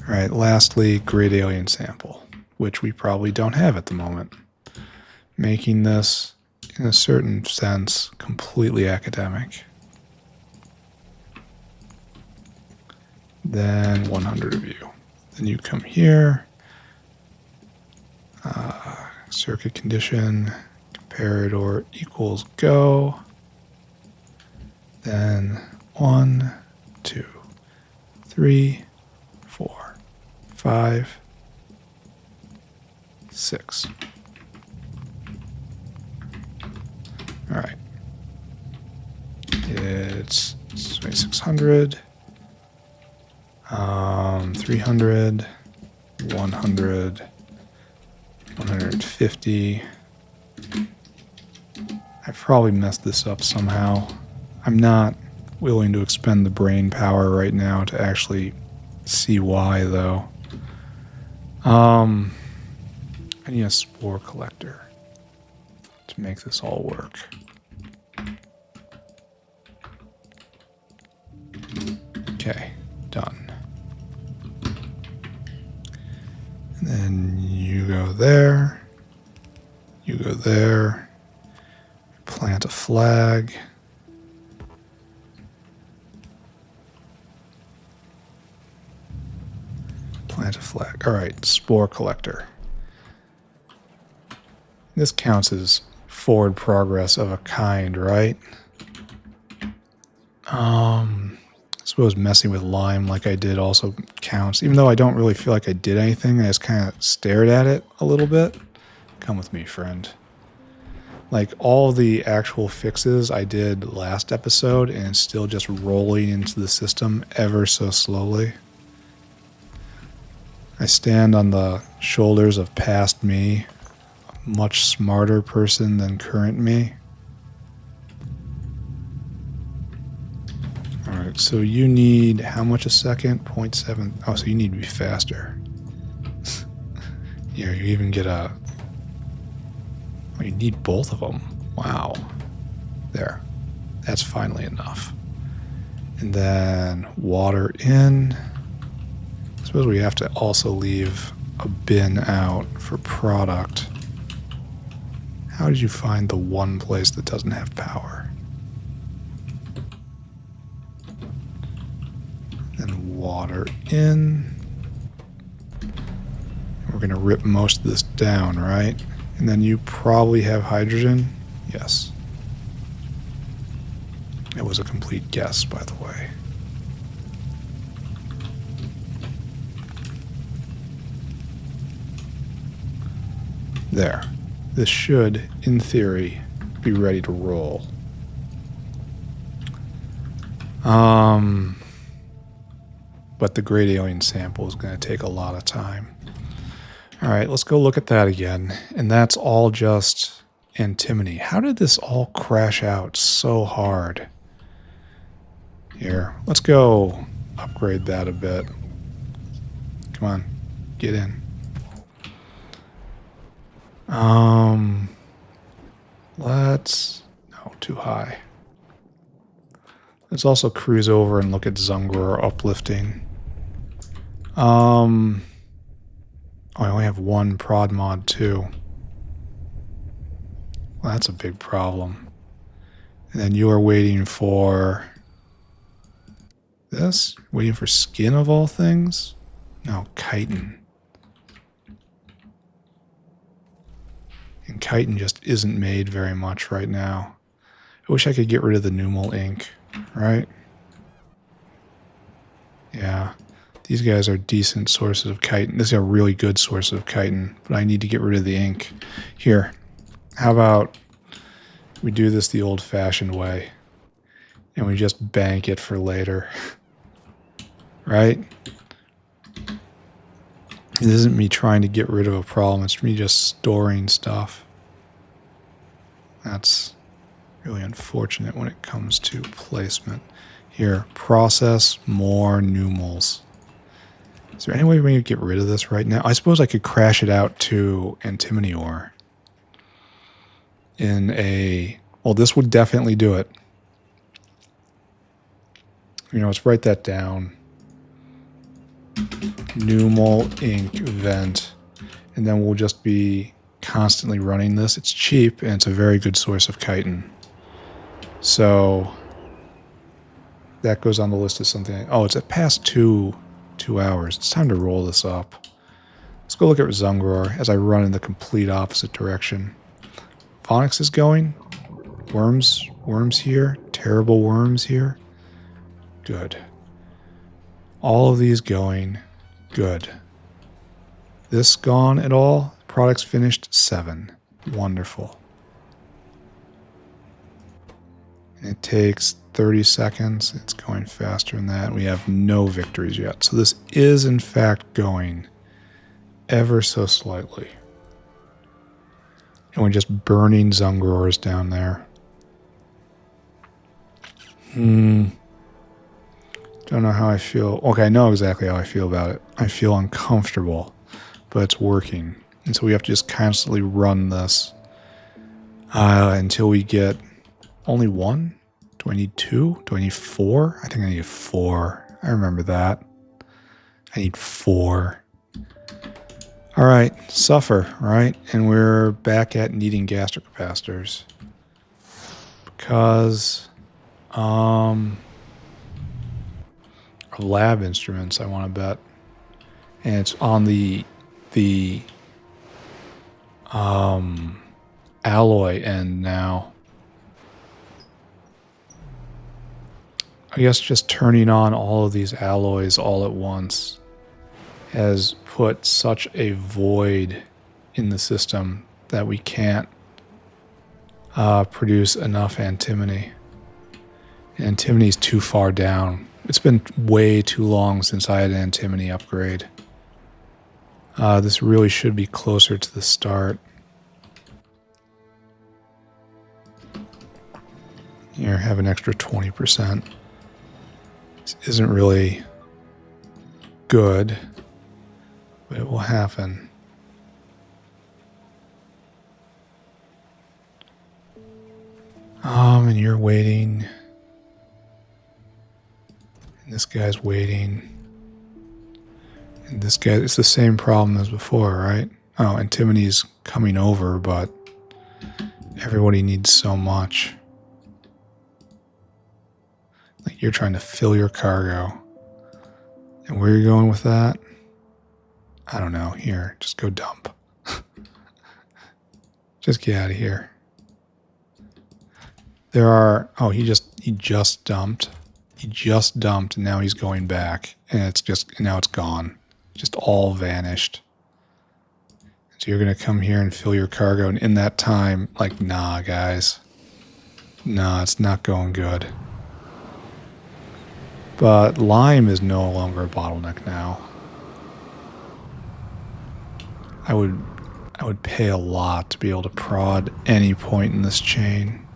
All right, lastly, great alien sample, which we probably don't have at the moment. Making this, in a certain sense, completely academic. Then 100 of you. Then you come here. Circuit condition, comparator equals go. Then 1, 2, 3, 4, 5, 6. All right. It's 600, 300, 100, 150. I've probably messed this up somehow. I'm not willing to expend the brain power right now to actually see why, though. I need a spore collector to make this all work. Okay, done. And then you go there. You go there. Plant a flag. Plant a flag. All right, spore collector. This counts as forward progress of a kind, right? I suppose messing with lime like I did also counts. Even though I don't really feel like I did anything, I just kind of stared at it a little bit. Come with me, friend. Like, all the actual fixes I did last episode, and it's still just rolling into the system ever so slowly. I stand on the shoulders of past me, a much smarter person than current me. Alright, so you need how much a second? 0.7. Oh, so you need to be faster. Here, you even get a... Oh, you need both of them. Wow. There. That's finally enough. And then water in. I suppose we have to also leave a bin out for product. How did you find the one place that doesn't have power? Then water in. We're going to rip most of this down, right? And then you probably have hydrogen? Yes. It was a complete guess, by the way. There. This should, in theory, be ready to roll. But the great alien sample is going to take a lot of time. All right, let's go look at that again. And that's all just antimony. How did this all crash out so hard? Here, let's go upgrade that a bit. Come on, get in. Let's... No, too high. Let's also cruise over and look at Zungror uplifting. Oh, I only have one prod mod too. Well, that's a big problem. And then you are waiting for this? Waiting for skin of all things? No, chitin. And chitin just isn't made very much right now. I wish I could get rid of the Numal ink, right? Yeah. These guys are decent sources of chitin. This is a really good source of chitin, but I need to get rid of the ink. Here, how about we do this the old-fashioned way, and we just bank it for later, right? This isn't me trying to get rid of a problem. It's me just storing stuff. That's really unfortunate when it comes to placement. Here, process more Numals. Is there any way we could get rid of this right now? I suppose I could crash it out to antimony ore. In a... Well, this would definitely do it. You know, let's write that down. Numal ink vent. And then we'll just be constantly running this. It's cheap, and it's a very good source of chitin. So... that goes on the list as something... Oh, it's at past 2 hours. It's time to roll this up. Let's go look at Zungror as I run in the complete opposite direction. Phonics is going. Worms here. Terrible worms here. Good. All of these going. Good. This gone at all? Products finished 7. Wonderful. And it takes 30 seconds. It's going faster than that. We have no victories yet. So this is in fact going ever so slightly. And we're just burning Zungrors down there. Don't know how I feel. Okay, I know exactly how I feel about it. I feel uncomfortable, but it's working. And so we have to just constantly run this until we get only 1. Do I need 2? Do I need 4? I think I need 4. I remember that. I need 4. All right, suffer, right? And we're back at needing gastric capacitors. Because of lab instruments, I want to bet. And it's on the alloy end now. I guess just turning on all of these alloys all at once has put such a void in the system that we can't produce enough antimony. Antimony's too far down. It's been way too long since I had an antimony upgrade. This really should be closer to the start. Here, have an extra 20%. This isn't really good, but it will happen. And you're waiting. And this guy's waiting. And this guy, it's the same problem as before, right? Oh, antimony's coming over, but everybody needs so much. Like you're trying to fill your cargo. And where are you going with that? I don't know. Here, just go dump. Just get out of here. There are... Oh, he just dumped. He just dumped, and now he's going back. And it's just... Now it's gone. Just all vanished. So you're going to come here and fill your cargo, and in that time, like, nah, guys. Nah, it's not going good. But lime is no longer a bottleneck now. I would pay a lot to be able to prod any point in this chain.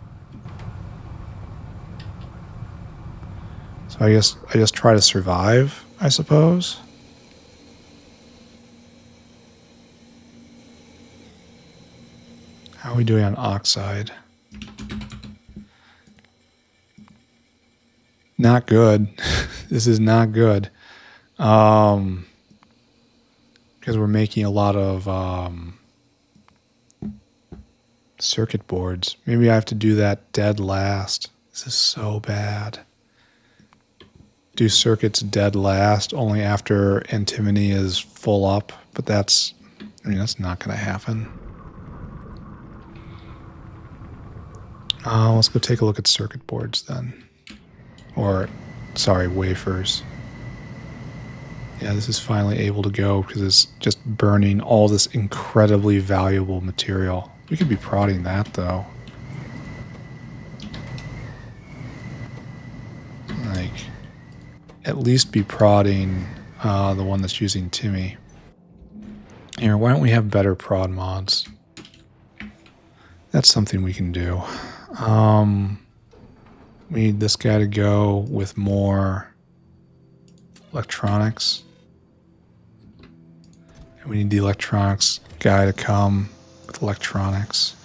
So I guess I just try to survive, I suppose. How are we doing on oxide? Not good. This is not good. Because we're making a lot of circuit boards. Maybe I have to do that dead last. This is so bad. Do circuits dead last only after antimony is full up, but that's not going to happen. Let's go take a look at circuit boards then. Or, sorry, wafers. Yeah, this is finally able to go because it's just burning all this incredibly valuable material. We could be prodding that though. Like, at least be prodding the one that's using Timmy. Here, why don't we have better prod mods? That's something we can do. We need this guy to go with more electronics. And we need the electronics guy to come with electronics.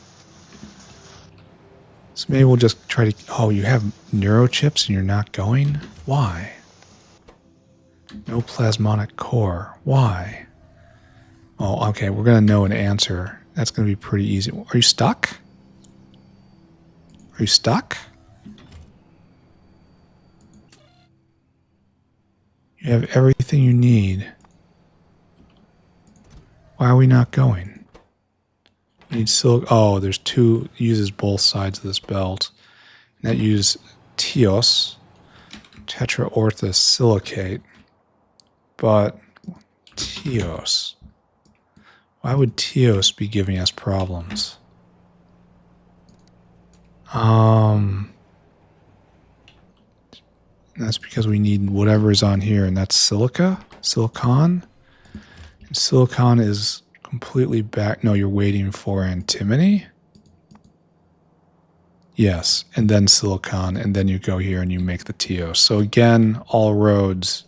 So maybe we'll just try to... Oh, you have neurochips and you're not going? Why? No plasmonic core. Why? Oh, okay, we're going to know an answer. That's going to be pretty easy. Are you stuck? Are you stuck? You have everything you need. Why are we not going? We need silicon. Oh, there's two. It uses both sides of this belt. And that uses TIOS, tetraorthosilicate. But TIOS. Why would TIOS be giving us problems? That's because we need whatever is on here, and that's silicon. And silicon is completely back. No, you're waiting for antimony. Yes, and then silicon, and then you go here and you make the TIOS. So again, all roads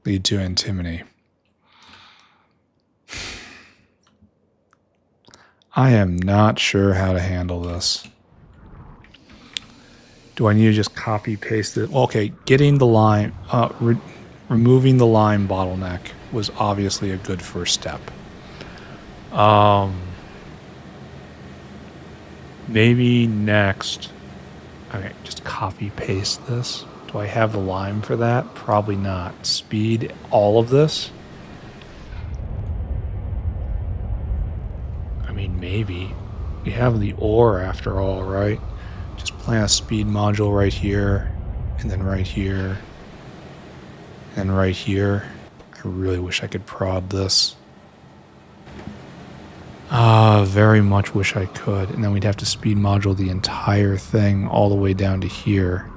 lead to antimony. I am not sure how to handle this. Do I need to just copy paste it? Well, okay, getting the lime, removing the lime bottleneck was obviously a good first step. Maybe next, okay, just copy paste this. Do I have the lime for that? Probably not. Speed all of this? I mean, maybe. We have the ore after all, right? Just plant a speed module right here, and then right here, and right here. I really wish I could prod this. Very much wish I could. And then we'd have to speed module the entire thing all the way down to here.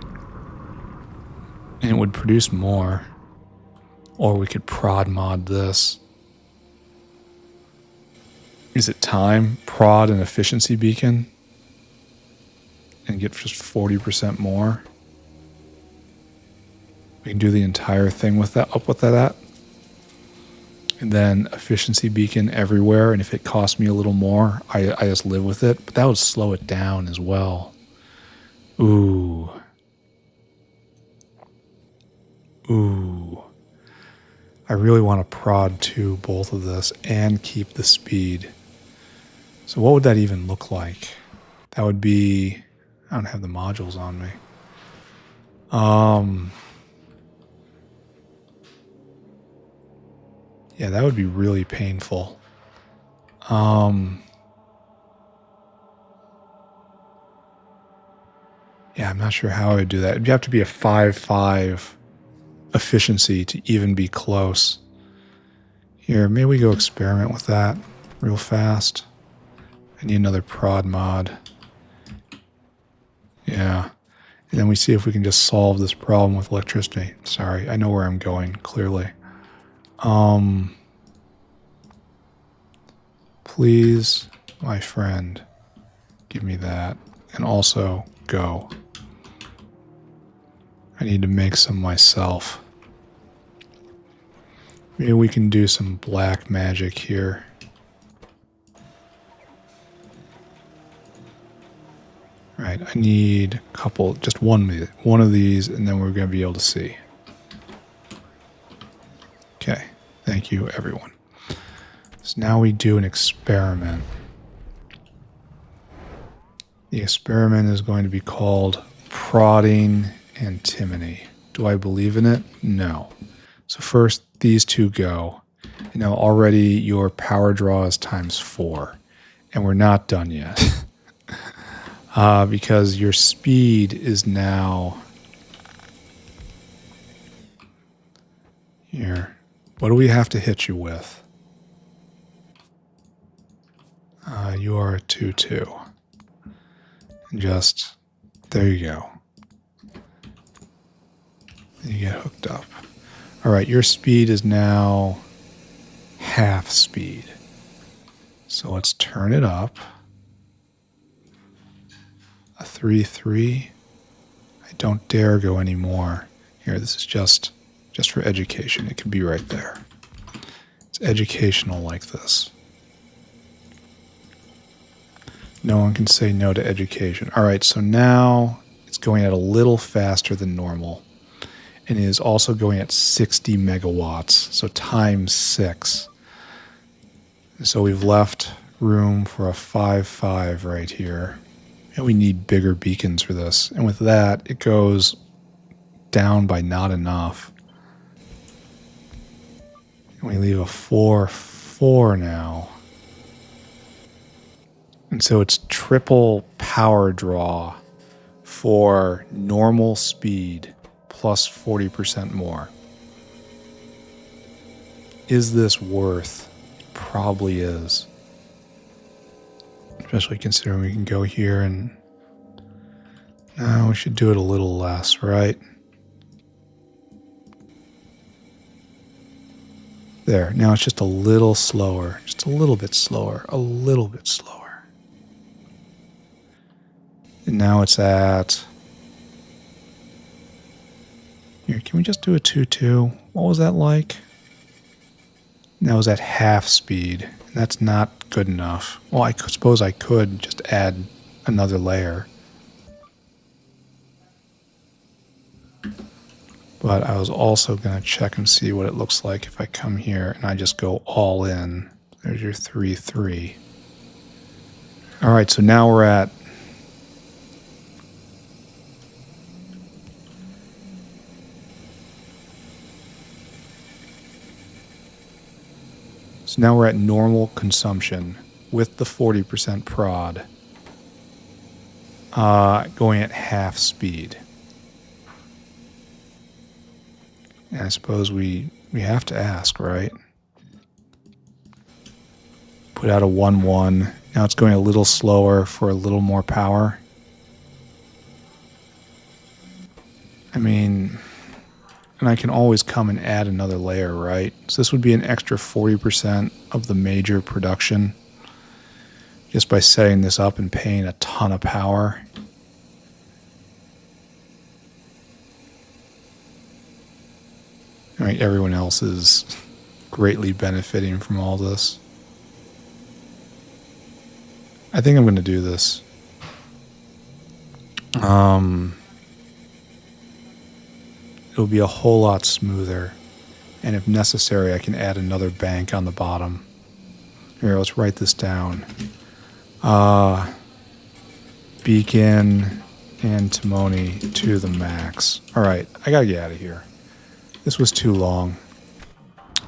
And it would produce more. Or we could prod mod this. Is it time? Prod an efficiency beacon? And get just 40% more? We can do the entire thing with that, up with that at. And then efficiency beacon everywhere, and if it costs me a little more, I just live with it. But that would slow it down as well. Ooh. Ooh. I really want to prod to both of this and keep the speed. So what would that even look like? That would be... I don't have the modules on me. Yeah, that would be really painful. Yeah, I'm not sure how I would do that. It'd have to be a 5.5 efficiency to even be close. Here, maybe we go experiment with that real fast. I need another prod mod. Yeah. And then we see if we can just solve this problem with electricity. Sorry, I know where I'm going, clearly. Please, my friend, give me that. And also, go. I need to make some myself. Maybe we can do some black magic here. All right, I need a couple, just one of these, and then we're going to be able to see. Okay, thank you, everyone. So now we do an experiment. The experiment is going to be called Prodding Antimony. Do I believe in it? No. So first, these two go. You know, already your power draw is ×4, and we're not done yet. Because your speed is now... Here. What do we have to hit you with? You are a 2-2. Just, there you go. You get hooked up. All right, your speed is now half speed. So let's turn it up. A 3-3. I don't dare go anymore. Here, this is just for education. It can be right there. It's educational like this. No one can say no to education. All right, so now it's going at a little faster than normal. And it is also going at 60 megawatts, so ×6. And so we've left room for a 5-5 right here. And we need bigger beacons for this. And with that, it goes down by not enough. And we leave a 4-4 now. And so it's triple power draw for normal speed plus 40% more. Is this worth? Probably is. Especially considering we can go here and... No, we should do it a little less, right? There, now it's just a little slower. Just a little bit slower. A little bit slower. And now it's at... Here, can we just do a 2-2? What was that like? That was at half speed. That's not good enough. Well, I suppose I could just add another layer. But I was also going to check and see what it looks like if I come here and I just go all in. There's your 3-3. All right, so now we're at... So now we're at normal consumption with the 40% prod, going at half speed. And I suppose we have to ask, right? Put out a 1-1. Now it's going a little slower for a little more power. I mean... And I can always come and add another layer, right? So this would be an extra 40% of the major production just by setting this up and paying a ton of power. I mean, everyone else is greatly benefiting from all this. I think I'm going to do this. It'll be a whole lot smoother, and if necessary, I can add another bank on the bottom. Here, let's write this down. Beacon antimony to the max. All right, I gotta get out of here. This was too long.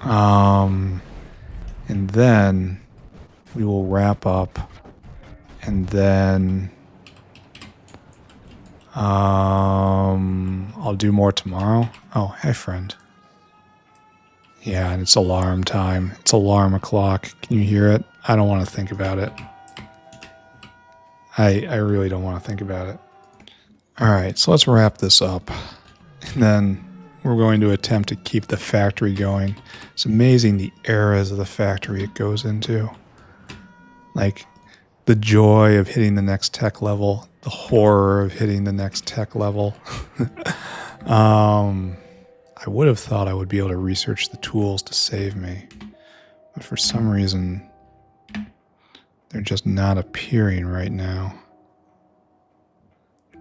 And then we will wrap up, and then I'll do more tomorrow. Oh, hey, friend. Yeah, and it's alarm time. It's alarm o'clock. Can you hear it? I don't want to think about it. I really don't want to think about it. All right, so let's wrap this up. And then we're going to attempt to keep the factory going. It's amazing the eras of the factory it goes into. Like, the joy of hitting the next tech level, the horror of hitting the next tech level. I would have thought I would be able to research the tools to save me, but for some reason, they're just not appearing right now.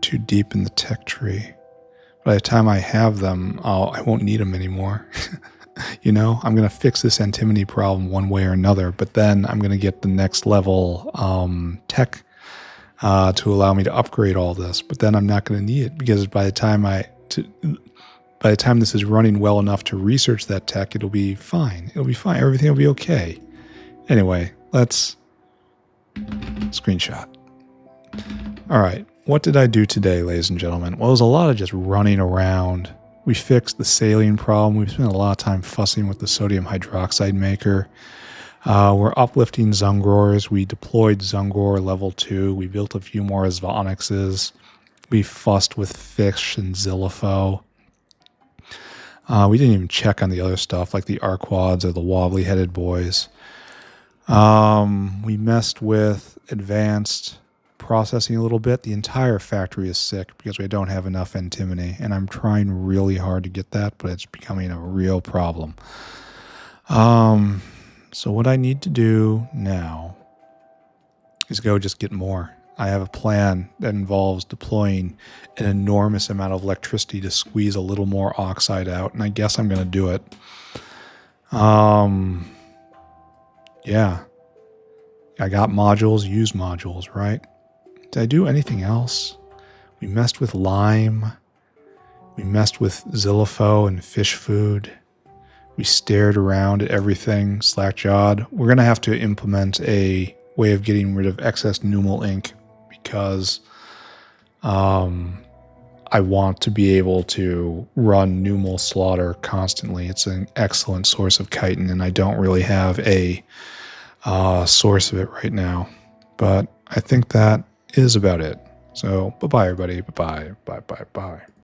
too deep in the tech tree. By the time I have them, I won't need them anymore. You know, I'm going to fix this antimony problem one way or another, but then I'm going to get the next level tech to allow me to upgrade all this. But then I'm not going to need it because by the time this is running well enough to research that tech, it'll be fine. It'll be fine. Everything will be okay. Anyway, let's screenshot. All right. What did I do today, ladies and gentlemen? Well, it was a lot of just running around. We fixed the saline problem. We've spent a lot of time fussing with the sodium hydroxide maker. We're uplifting Zungrors. We deployed Zungror level 2. We built a few more Zvonixes. We fussed with fish and Zillifo. We didn't even check on the other stuff like the Arquads or the wobbly-headed boys. We messed with advanced processing a little bit. The entire factory is sick because we don't have enough antimony, and I'm trying really hard to get that, but it's becoming a real problem. So what I need to do now is go just get more. I have a plan that involves deploying an enormous amount of electricity to squeeze a little more oxide out, and I guess I'm going to do it. Yeah. I got modules, use modules, right? Did I do anything else? We messed with lime. We messed with Zillifo and fish food. We stared around at everything, slack-jawed. We're going to have to implement a way of getting rid of excess Numal ink because I want to be able to run Numal slaughter constantly. It's an excellent source of chitin, and I don't really have a source of it right now. But I think that is about it. So, bye-bye, everybody. Bye-bye. Bye-bye.